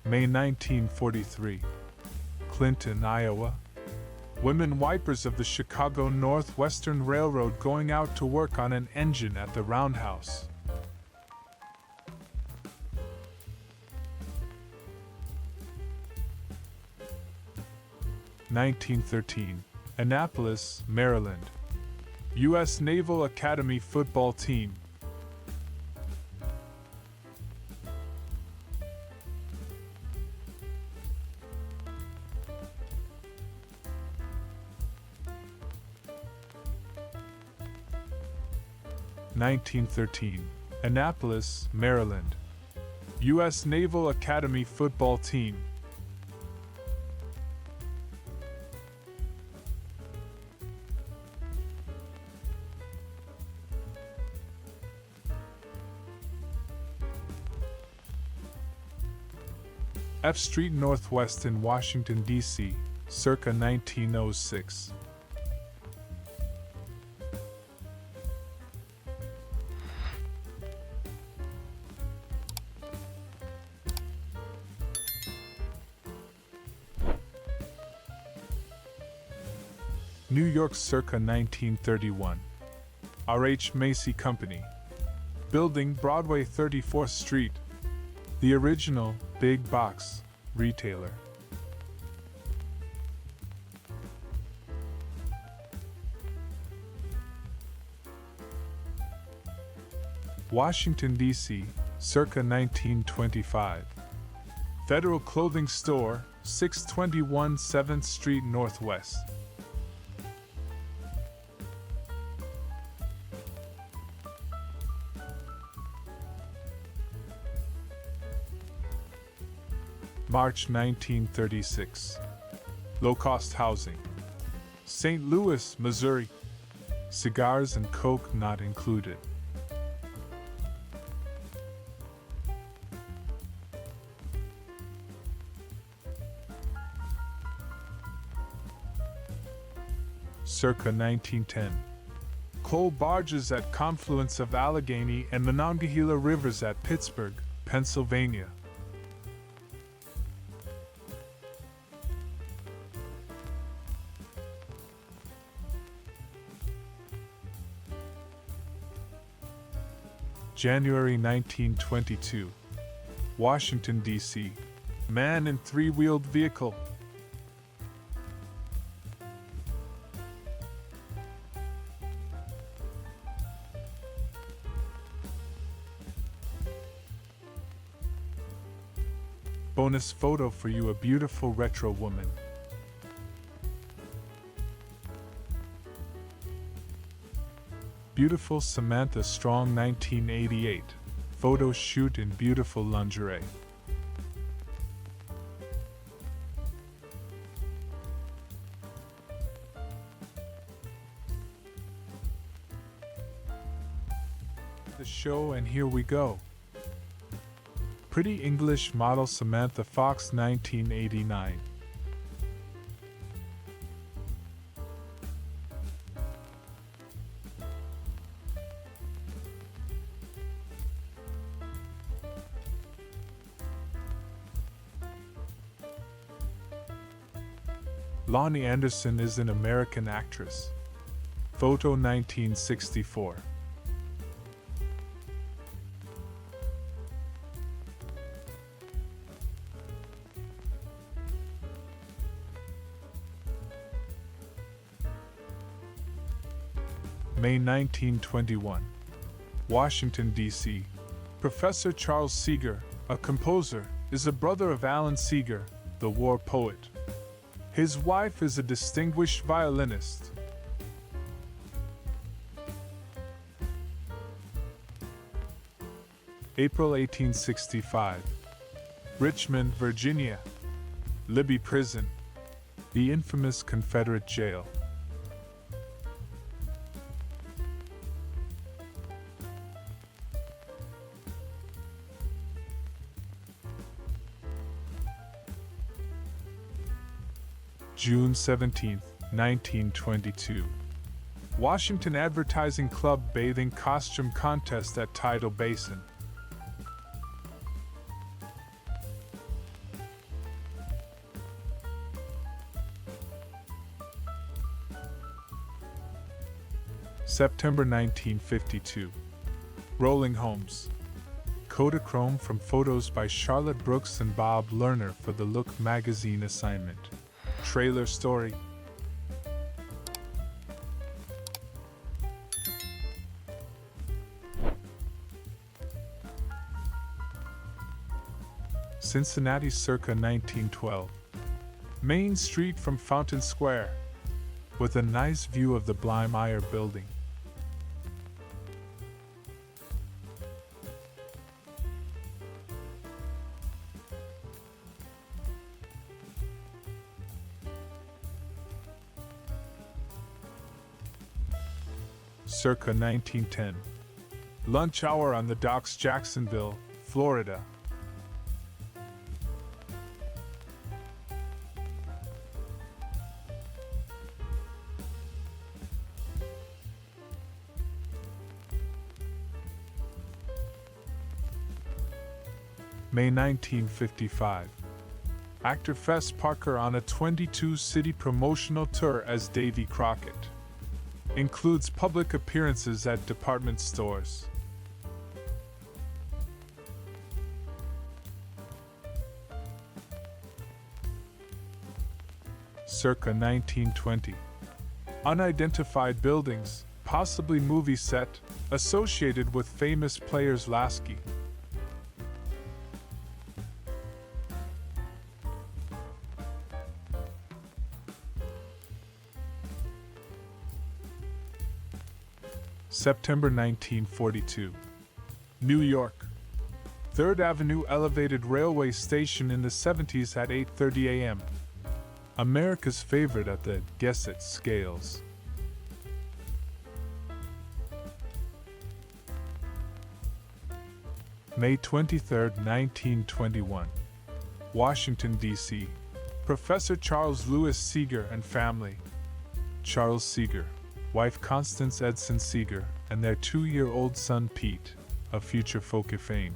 May 1943. Clinton, Iowa. Women wipers of the Chicago Northwestern Railroad going out to work on an engine at the roundhouse. (1913) Annapolis, Maryland. U.S. Naval Academy football team. (1913) Annapolis, Maryland. U.S. Naval Academy football team. F Street Northwest in Washington, D.C., circa 1906. New York, circa 1931. R.H. Macy Company. Building Broadway 34th Street. The original big box retailer. Washington, D.C., circa 1925. Federal Clothing Store, 621 7th Street Northwest. March 1936. Low-cost housing. St. Louis, Missouri. Cigars and Coke not included. Circa 1910. Coal barges at confluence of Allegheny and Monongahela Rivers at Pittsburgh, Pennsylvania. January 1922. Washington, D.C. Man in three-wheeled vehicle. Bonus photo for you, a beautiful retro woman. Beautiful Samantha Strong 1988. Photo shoot in beautiful lingerie. The show, and here we go. Pretty English model Samantha Fox 1989. Lonnie Anderson is an American actress. Photo 1964. May 1921. Washington, D.C. Professor Charles Seeger, a composer, is a brother of Alan Seeger, the war poet. His wife is a distinguished violinist. April 1865. Richmond, Virginia. Libby Prison, the infamous Confederate jail. June 17, 1922. Washington Advertising Club bathing costume contest at Tidal Basin. September 1952. Rolling Homes. Kodachrome from photos by Charlotte Brooks and Bob Lerner for the Look magazine assignment. Trailer story. Cincinnati circa 1912. Main Street from Fountain Square, with a nice view of the Blymeyer building. Circa 1910. Lunch hour on the docks, Jacksonville, Florida. May 1955. Actor Fess Parker on a 22-city promotional tour as Davy Crockett. Includes public appearances at department stores. Circa 1920. Unidentified buildings, possibly movie set, associated with famous players Lasky. September 1942. New York. 3rd Avenue elevated railway station in the 70s at 8:30 a.m. America's favorite at the Guess It scales. May 23, 1921. Washington, D.C. Professor Charles Lewis Seeger and family. Charles Seeger, wife Constance Edson Seeger, and their 2-year-old son Pete, of future folk fame.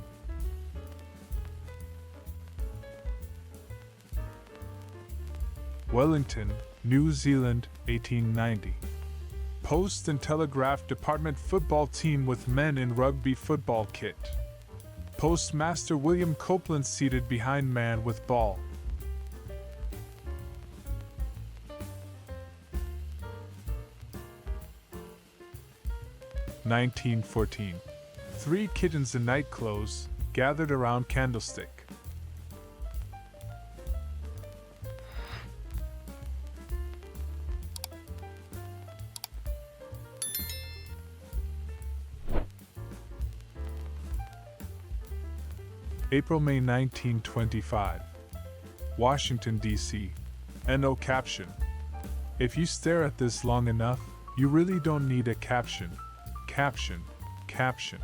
Wellington, New Zealand, 1890. Post and Telegraph Department football team with men in rugby football kit. Postmaster William Copeland seated behind man with ball. (1914). 3 kittens in night clothes gathered around candlestick. April-May 1925. Washington, D.C. No caption. If you stare at this long enough, you really don't need a caption. Caption. Caption.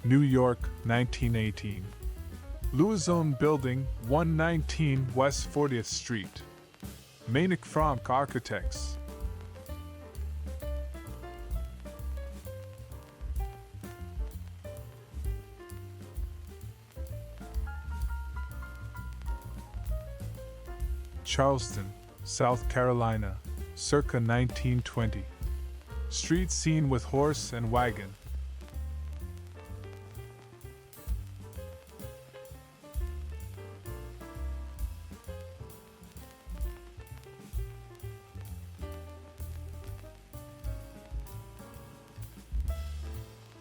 New York, 1918. Louison Building, 119 West 40th Street. Mainick Frank Architects. Charleston, South Carolina, circa 1920. Street scene with horse and wagon.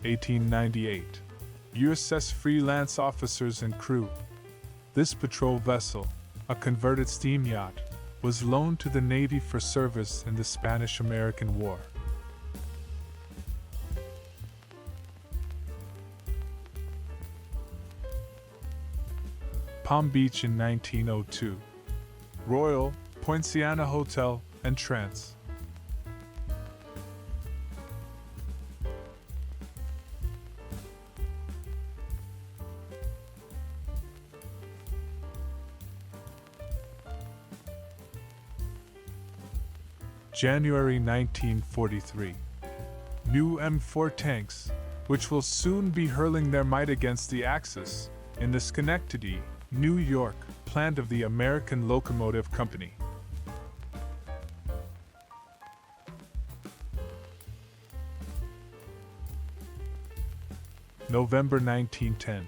(1898). USS Freelance officers and crew. This patrol vessel, a converted steam yacht, was loaned to the Navy for service in the Spanish-American War. Palm Beach in 1902. Royal Poinciana Hotel and Trance. January 1943. New M4 tanks, which will soon be hurling their might against the Axis, in the Schenectady, New York, plant of the American Locomotive Company. November 1910.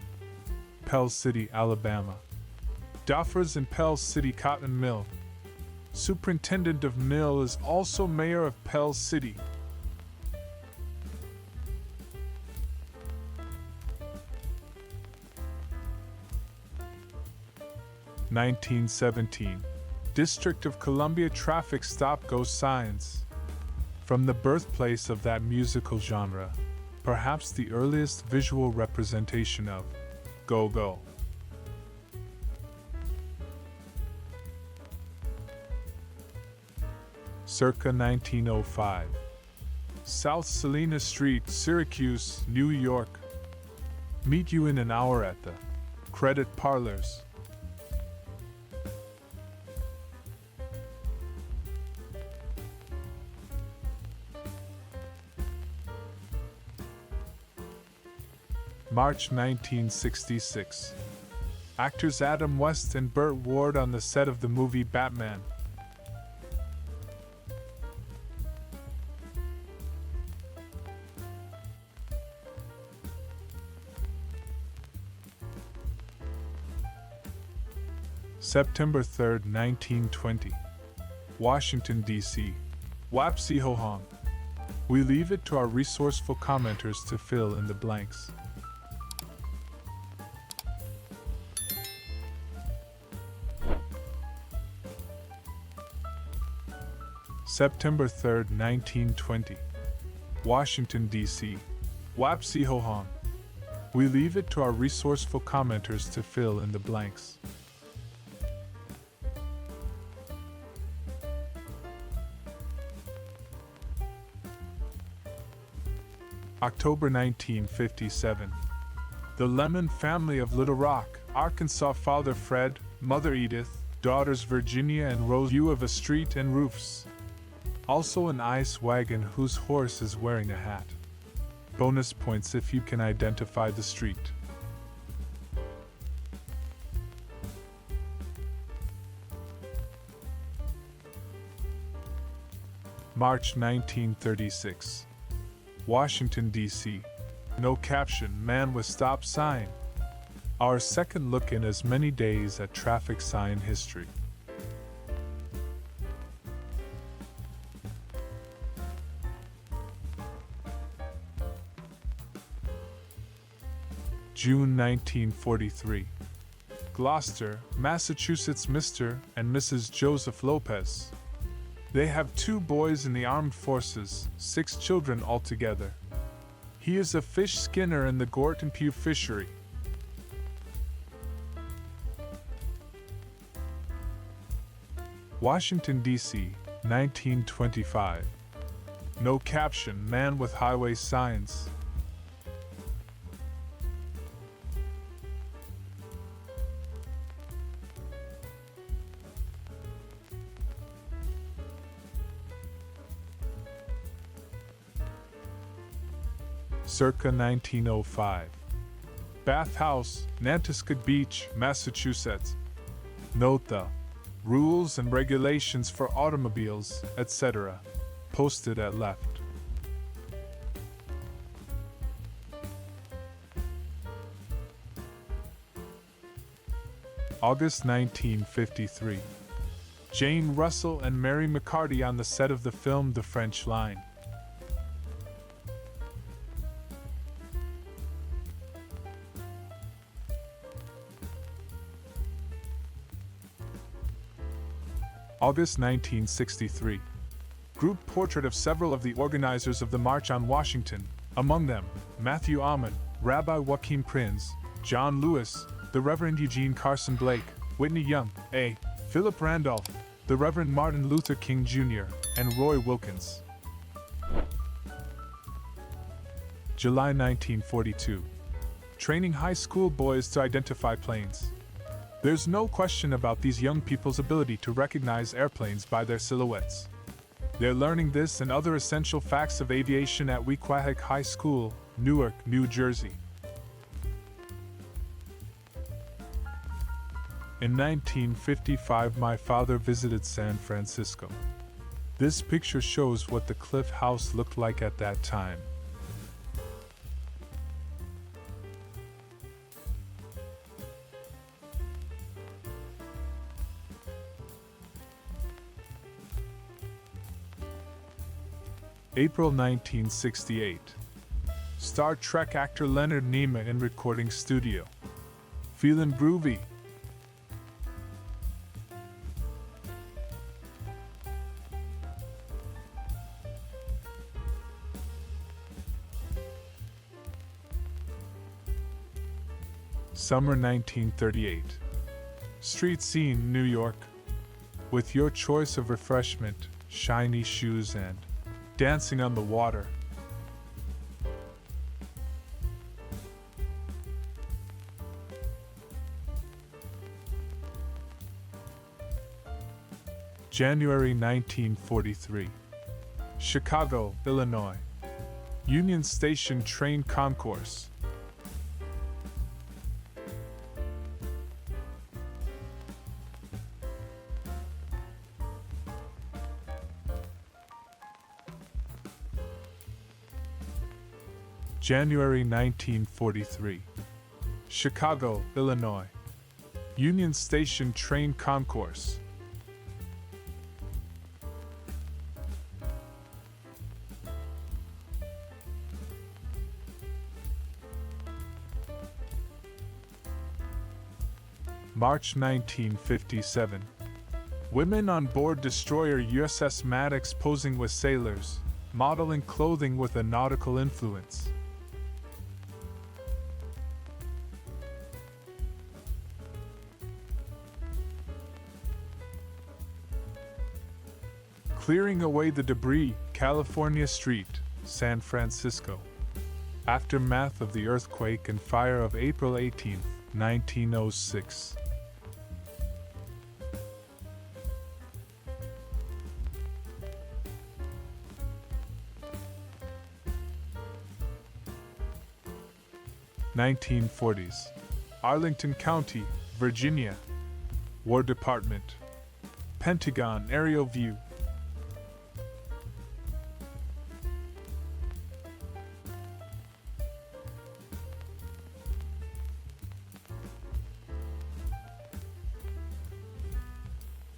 Pell City, Alabama. Doffers and Pell City Cotton Mill. Superintendent of mill is also mayor of Pell City. (1917) District of Columbia traffic stop-go signs. From the birthplace of that musical genre, perhaps the earliest visual representation of go-go. Circa 1905. South Salina Street, Syracuse, New York. Meet you in an hour at the Credit Parlors. March 1966. Actors Adam West and Burt Ward on the set of the movie Batman. September 3, 1920. Washington, D.C. Wapsihohong. We leave it to our resourceful commenters to fill in the blanks. September 3, 1920. Washington, D.C. Wapsihohong. We leave it to our resourceful commenters to fill in the blanks. October 1957. The Lemon family of Little Rock, Arkansas. Father Fred, Mother Edith, daughters Virginia and Rose. View of a street and roofs. Also an ice wagon whose horse is wearing a hat. Bonus points if you can identify the street. March 1936. Washington, D.C. No caption, man with stop sign. Our second look in as many days at traffic sign history. June 1943. Gloucester, Massachusetts. Mr. and Mrs. Joseph Lopez. They have 2 boys in the armed forces, 6 children altogether. He is a fish skinner in the Gorton Pew fishery. Washington, D.C., 1925. No caption, man with highway signs. Circa 1905. Bath House, Nantasket Beach, Massachusetts. Note the rules and regulations for automobiles, etc. posted at left. August 1953. Jane Russell and Mary McCarty on the set of the film The French Line. August 1963. Group portrait of several of the organizers of the March on Washington, among them, Matthew Ahman, Rabbi Joachim Prinz, John Lewis, the Reverend Eugene Carson Blake, Whitney Young, A. Philip Randolph, the Reverend Martin Luther King Jr., and Roy Wilkins. July 1942. Training high school boys to identify planes. There's no question about these young people's ability to recognize airplanes by their silhouettes. They're learning this and other essential facts of aviation at Wequahic High School, Newark, New Jersey. In 1955, my father visited San Francisco. This picture shows what the Cliff House looked like at that time. April 1968. Star Trek actor Leonard Nimoy in recording studio. Feelin' groovy. Summer 1938. Street scene, New York. With your choice of refreshment, shiny shoes and dancing on the water. January 1943. Chicago, Illinois. Union Station train concourse. January 1943. Chicago, Illinois. Union Station train concourse. March 1957. Women on board destroyer USS Maddox posing with sailors, modeling clothing with a nautical influence. Clearing away the debris, California Street, San Francisco. Aftermath of the earthquake and fire of April 18, 1906. (1940s). Arlington County, Virginia. War Department. Pentagon aerial view.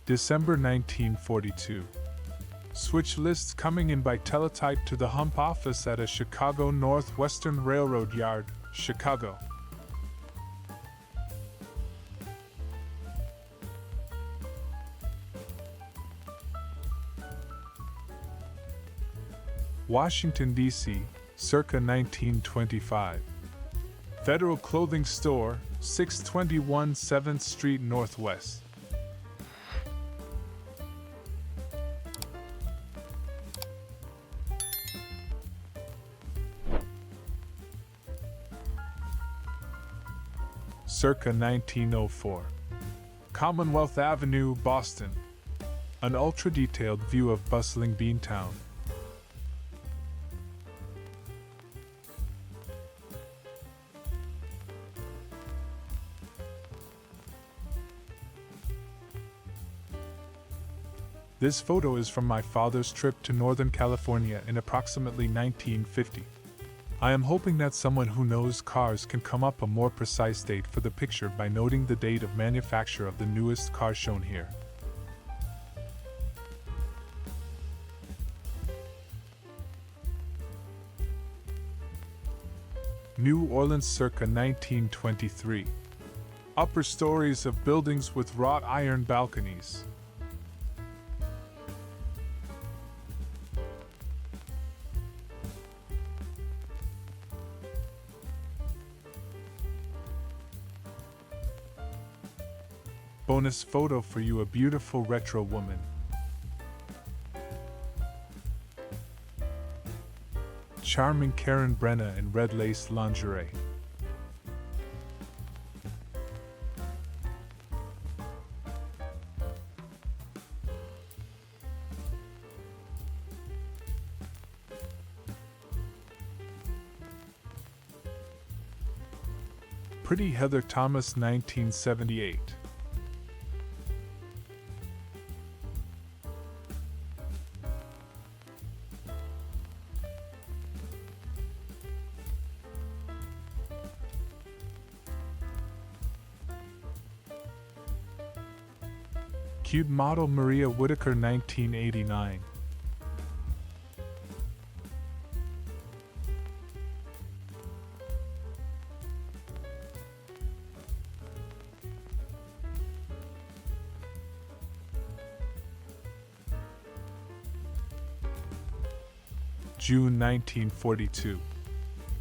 December 1942. Switch lists coming in by teletype to the hump office at a Chicago Northwestern Railroad yard, Chicago. Washington, D.C., circa 1925. Federal Clothing Store, 621 7th Street Northwest. Circa 1904. Commonwealth Avenue, Boston. An ultra-detailed view of bustling Beantown. This photo is from my father's trip to Northern California in approximately 1950. I am hoping that someone who knows cars can come up a more precise date for the picture by noting the date of manufacture of the newest car shown here. New Orleans circa 1923. Upper stories of buildings with wrought iron balconies. Bonus photo for you, a beautiful retro woman. Charming Karen Brenna in red lace lingerie. Pretty Heather Thomas, 1978. Cute model Maria Whitaker, 1989. June 1942.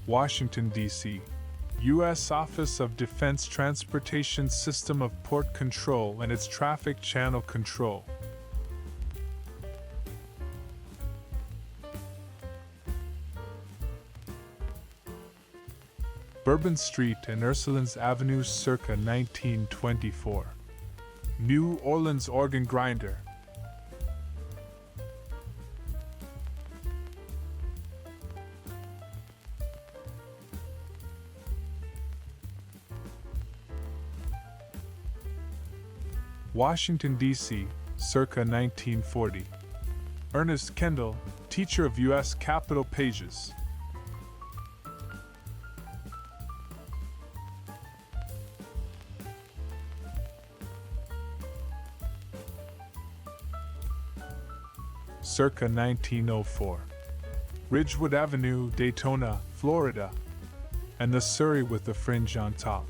Washington, D.C. U.S. Office of Defense Transportation System of Port Control and its Traffic Channel Control. Bourbon Street and Ursulines Avenue circa 1924. New Orleans organ grinder. Washington, D.C., circa 1940. Ernest Kendall, teacher of U.S. Capitol Pages. Circa 1904. Ridgewood Avenue, Daytona, Florida, and the Surrey with the fringe on top.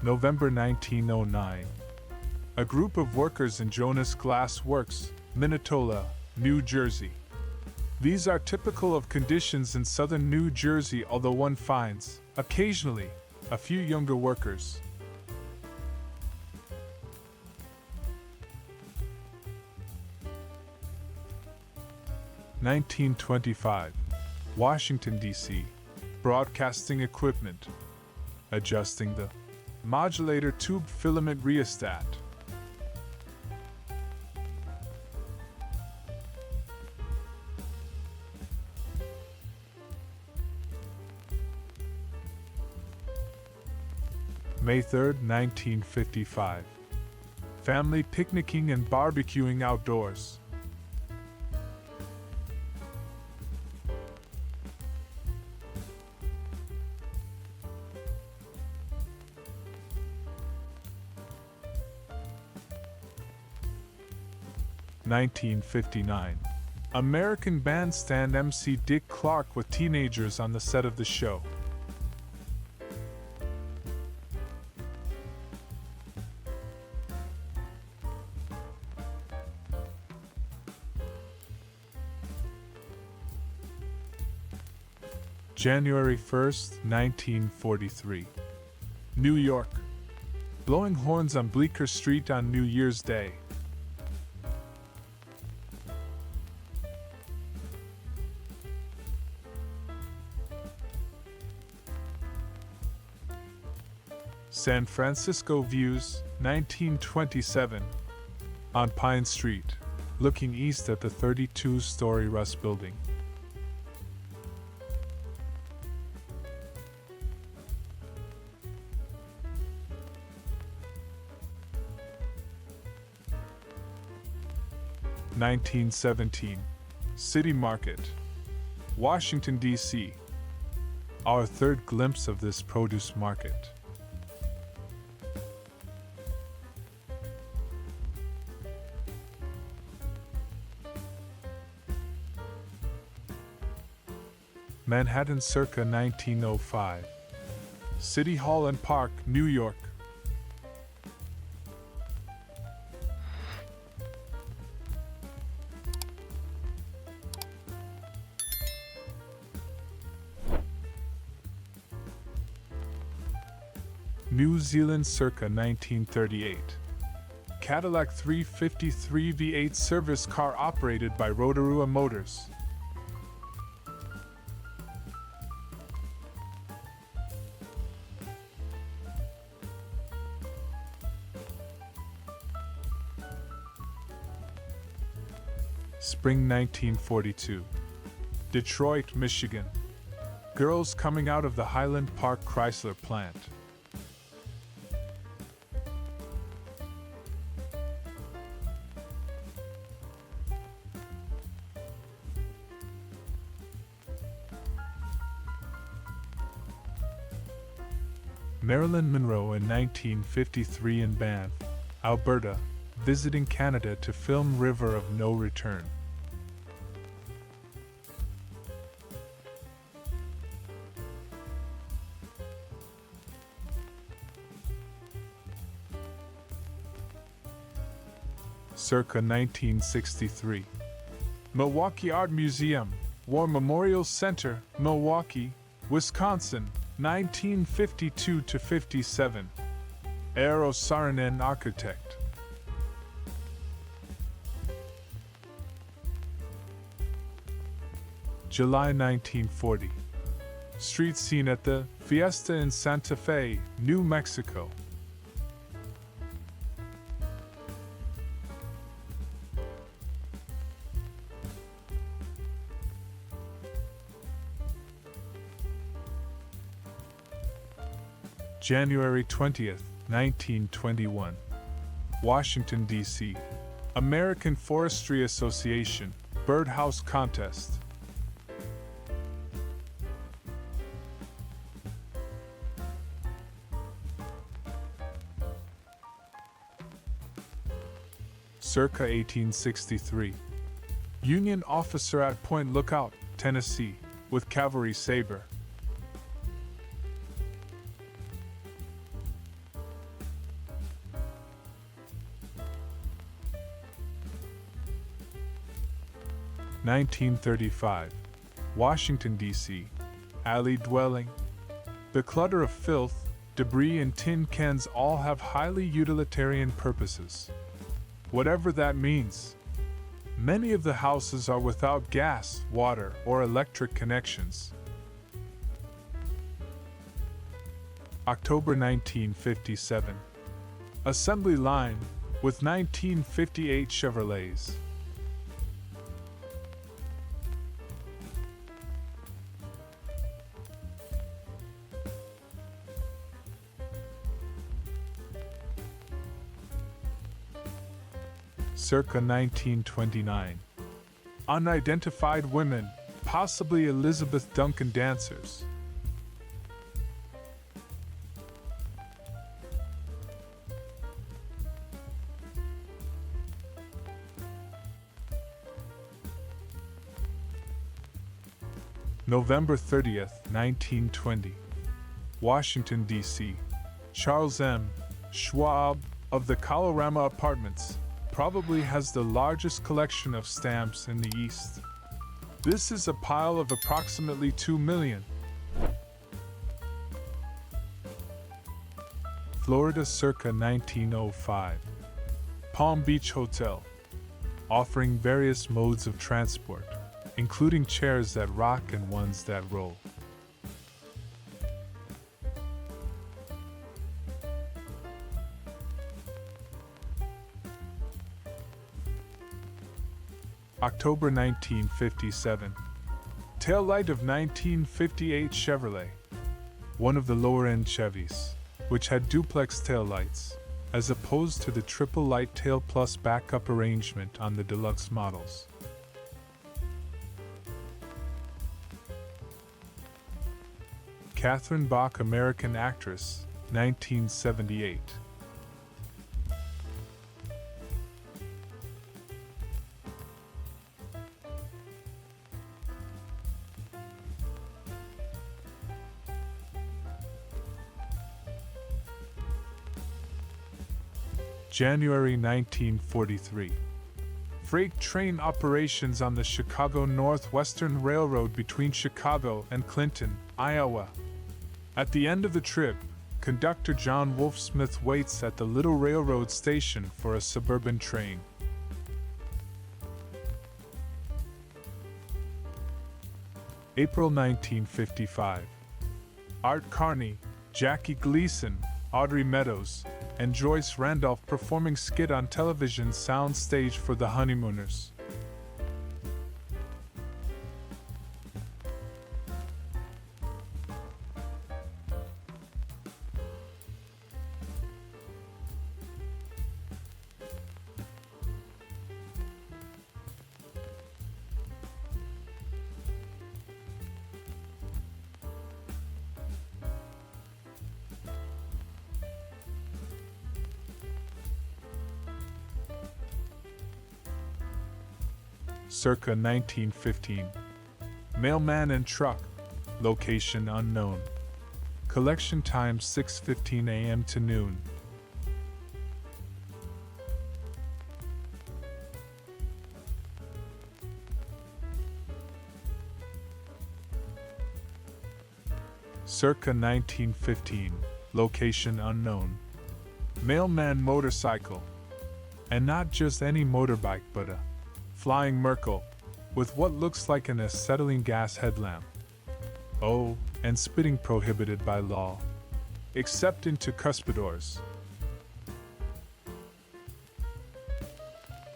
November 1909. A group of workers in Jonas Glass Works, Minnetonka, New Jersey. These are typical of conditions in southern New Jersey, although one finds, occasionally, a few younger workers. (1925) Washington, D.C. Broadcasting equipment. Adjusting the modulator tube filament rheostat. May 3, 1955. Family picnicking and barbecuing outdoors. (1959). American Bandstand MC Dick Clark with teenagers on the set of the show. January 1st, 1943. New York. Blowing horns on Bleecker Street on New Year's Day. San Francisco views, 1927. On Pine Street, looking east at the 32-story Russ Building. (1917) City Market, Washington, D.C. Our third glimpse of this produce market. Manhattan circa 1905. City Hall and Park, New York. New Zealand circa 1938. Cadillac 353 V8 service car operated by Rotorua Motors. Spring 1942. Detroit, Michigan. Girls coming out of the Highland Park Chrysler plant. Marilyn Monroe in 1953 in Banff, Alberta, visiting Canada to film River of No Return. Circa 1963. Milwaukee Art Museum, War Memorial Center, Milwaukee, Wisconsin, 1952 to 57. Eero Saarinen, architect. July 1940. Street scene at the Fiesta in Santa Fe, New Mexico. January 20th, 1921. Washington, D.C. American Forestry Association, Birdhouse Contest. Circa 1863. Union officer at Point Lookout, Tennessee, with cavalry saber. (1935) Washington, D.C. Alley dwelling. The clutter of filth, debris, and tin cans all have highly utilitarian purposes. Whatever that means. Many of the houses are without gas, water, or electric connections. October 1957. Assembly line with 1958 Chevrolets. Circa 1929. Unidentified women, possibly Elizabeth Duncan dancers. November 30th, 1920. Washington, D.C. Charles M. Schwab of the Colorama Apartments probably has the largest collection of stamps in the East. This is a pile of approximately 2 million. Florida circa 1905. Palm Beach Hotel, offering various modes of transport, including chairs that rock and ones that roll. October 1957. Tail light of 1958 Chevrolet, one of the lower-end Chevys, which had duplex taillights, as opposed to the triple light tail plus backup arrangement on the deluxe models. Catherine Bach, American actress, 1978. January 1943. Freight train operations on the Chicago Northwestern Railroad between Chicago and Clinton, Iowa. At the end of the trip, conductor John Wolf Smith waits at the Little Railroad station for a suburban train. April 1955. Art Carney, Jackie Gleason, Audrey Meadows, and Joyce Randolph performing skit on television sound stage for the Honeymooners. Circa 1915. Mailman and truck, location unknown. Collection time 6:15 a.m. to noon. Circa 1915, location unknown. Mailman motorcycle, and not just any motorbike but a Flying Merkel, with what looks like an acetylene gas headlamp. Oh, and spitting prohibited by law, except into cuspidors.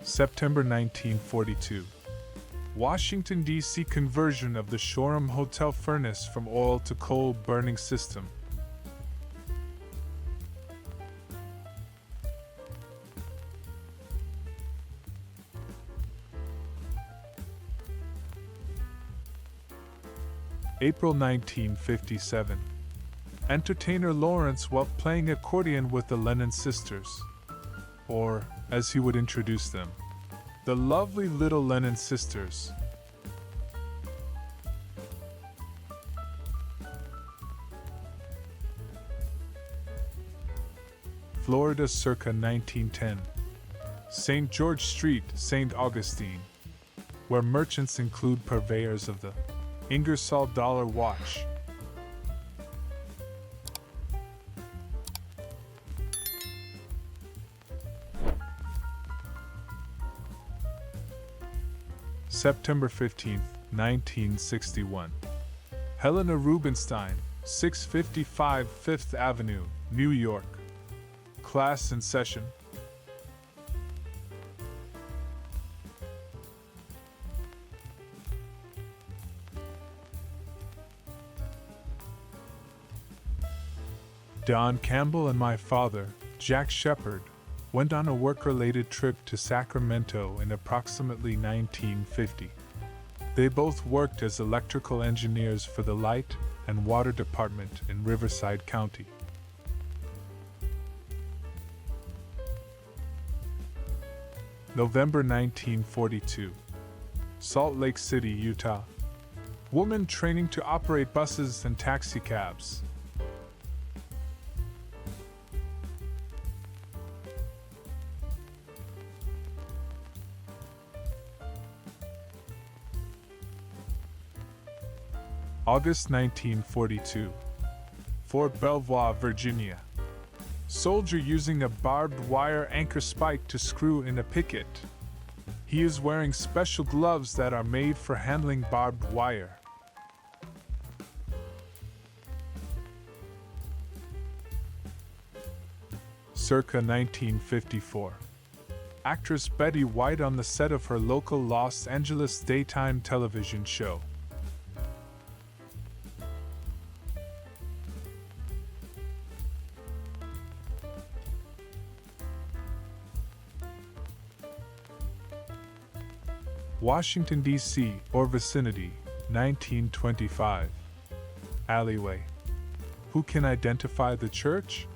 September 1942. Washington, D.C. conversion of the Shoreham Hotel furnace from oil to coal burning system. April 1957. Entertainer Lawrence Welk playing accordion with the Lennon sisters, or, as he would introduce them, the lovely little Lennon sisters. Florida circa 1910. St. George Street, St. Augustine, where merchants include purveyors of the Ingersoll dollar watch. September 15th, 1961. Helena Rubinstein, 655 Fifth Avenue, New York. Class in session. Don Campbell and my father, Jack Shepard, went on a work-related trip to Sacramento in approximately 1950. They both worked as electrical engineers for the Light and Water Department in Riverside County. November 1942. Salt Lake City, Utah. Woman training to operate buses and taxicabs. August 1942. Fort Belvoir, Virginia. Soldier using a barbed wire anchor spike to screw in a picket. He is wearing special gloves that are made for handling barbed wire. Circa 1954. Actress Betty White on the set of her local Los Angeles daytime television show. Washington, D.C. or vicinity, 1925. Alleyway. Who can identify the church?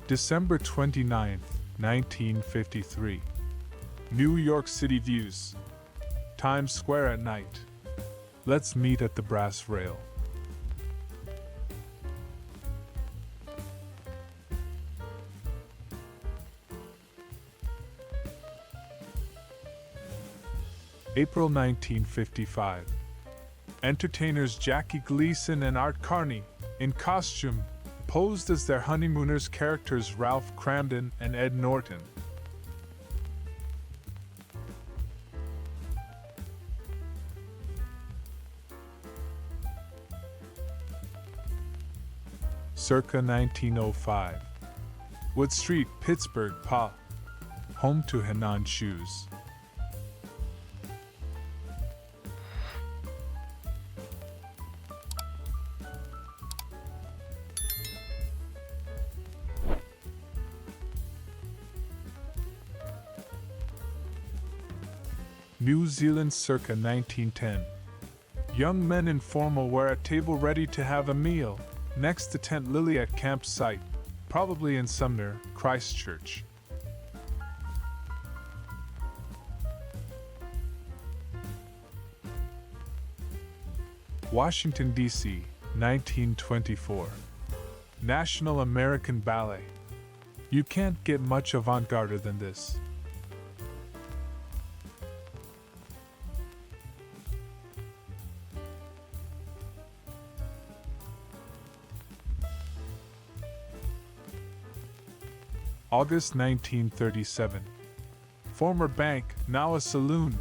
December 29, 1953. New York City views. Times Square at night. Let's meet at the brass rail. April 1955. Entertainers Jackie Gleason and Art Carney, in costume, posed as their honeymooners characters Ralph Cramden and Ed Norton. Circa 1905. Wood Street, Pittsburgh, PA. Home to Henan shoes. New Zealand circa 1910. Young men in formal wear at table ready to have a meal, next to tent Lily at campsite, probably in Sumner, Christchurch. Washington, D.C., 1924. National American Ballet. You can't get much avant-garde than this. August 1937. Former bank, now a saloon.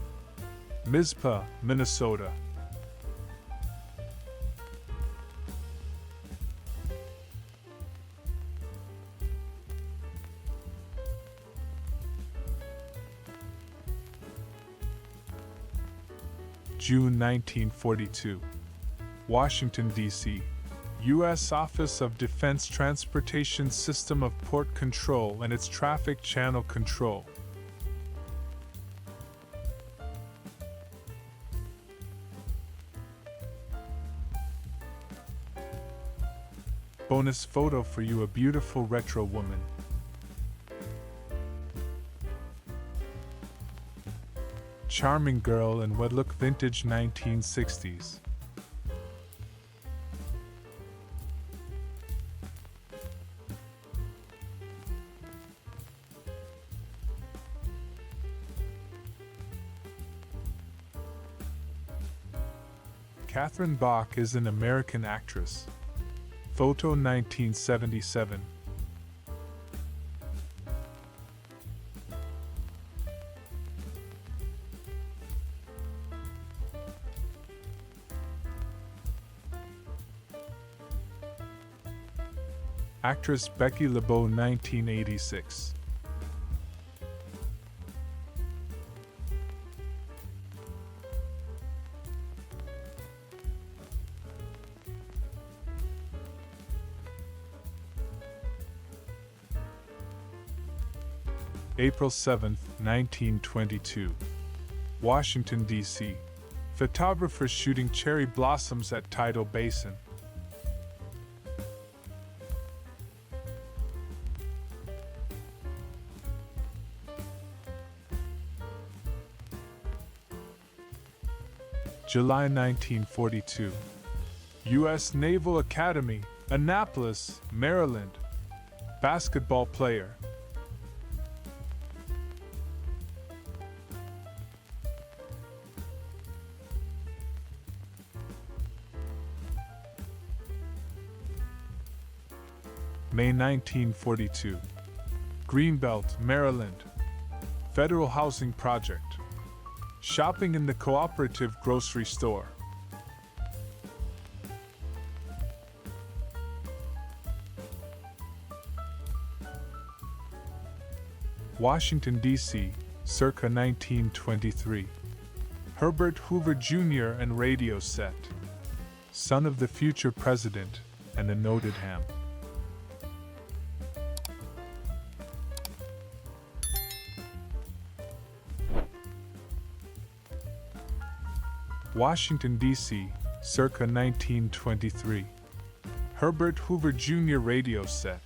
Mizpah, Minnesota. June 1942. Washington, D.C. U.S. Office of Defense Transportation System of Port Control and its Traffic Channel Control. Bonus photo for you, a beautiful retro woman. Charming girl in what look vintage 1960s. Catherine Bach is an American actress. Photo 1977. Actress Becky LeBeau 1986. April 7, 1922. Washington, D.C. Photographers shooting cherry blossoms at Tidal Basin. July 1942. U.S. Naval Academy, Annapolis, Maryland. Basketball player. May 1942. Greenbelt, Maryland. Federal Housing Project. Shopping in the cooperative grocery store. Washington, D.C., circa 1923. Herbert Hoover Jr. and radio set. Son of the future president and a noted ham. Washington, D.C., circa 1923. Herbert Hoover Jr. radio set.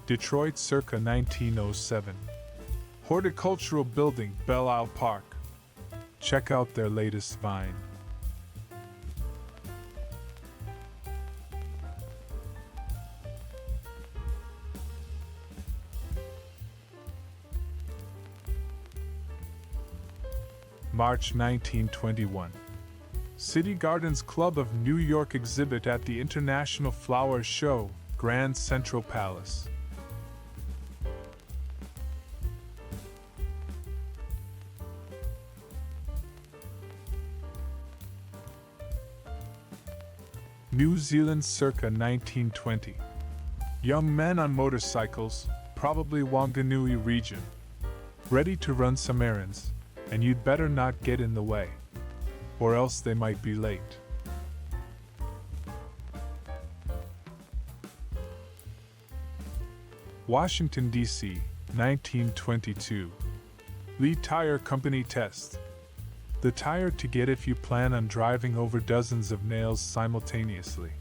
Detroit, circa 1907. Horticultural building, Belle Isle Park. Check out their latest vine. March 1921. City Gardens Club of New York exhibit at the International Flower Show, Grand Central Palace. New Zealand, circa 1920. Young men on motorcycles, probably Wanganui region. Ready to run some errands, and you'd better not get in the way, or else they might be late. Washington, D.C., 1922. Lee Tire Company test. The tire to get if you plan on driving over dozens of nails simultaneously.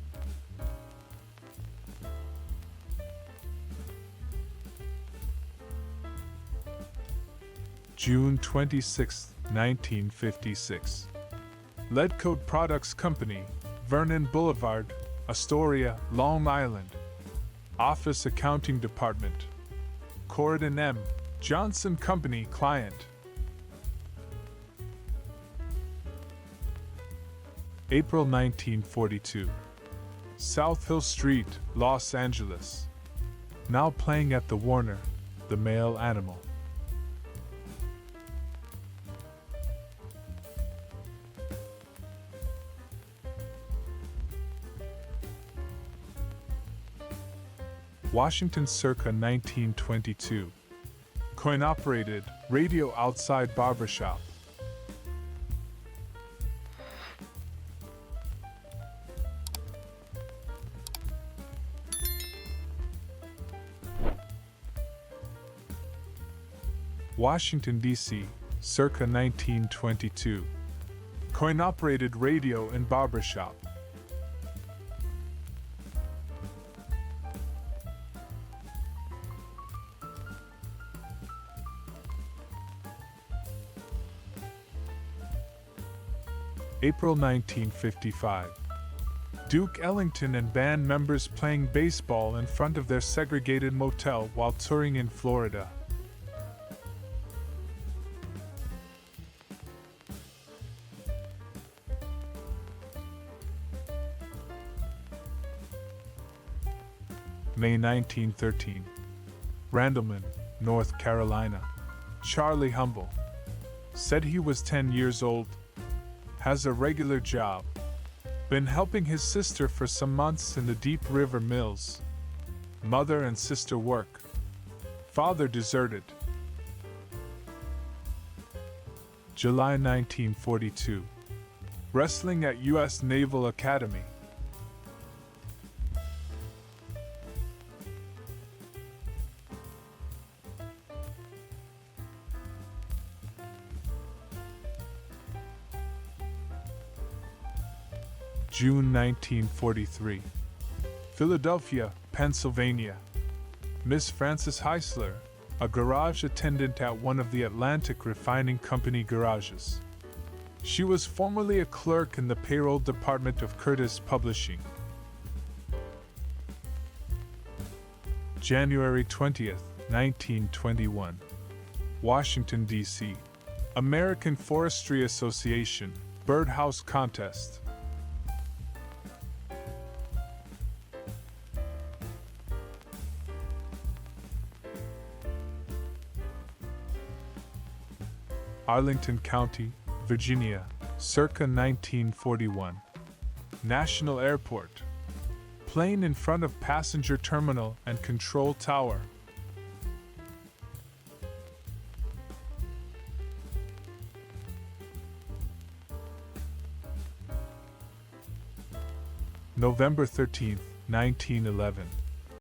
June 26, 1956. Leadcoat Products Company, Vernon Boulevard, Astoria, Long Island. Office Accounting Department. Corridon M. Johnson Company client. April 1942. South Hill Street, Los Angeles. Now playing at the Warner, the male animal. Washington, circa 1922. Coin-operated radio outside barbershop. Washington, D.C., circa 1922. Coin-operated radio and barbershop. April 1955. Duke Ellington and band members playing baseball in front of their segregated motel while touring in Florida. May 1913. Randleman, North Carolina. Charlie Humble. Said he was 10 years old. Has a regular job. Been helping his sister for some months in the Deep River Mills. Mother and sister work. Father deserted. July 1942. Wrestling at U.S. Naval Academy. June 1943. Philadelphia, Pennsylvania. Miss Frances Heisler, a garage attendant at one of the Atlantic Refining Company garages. She was formerly a clerk in the payroll department of Curtis Publishing. January 20th, 1921. Washington, D.C. American Forestry Association, Birdhouse Contest. Arlington County, Virginia, circa 1941. National Airport. Plane in front of passenger terminal and control tower. November 13th, 1911.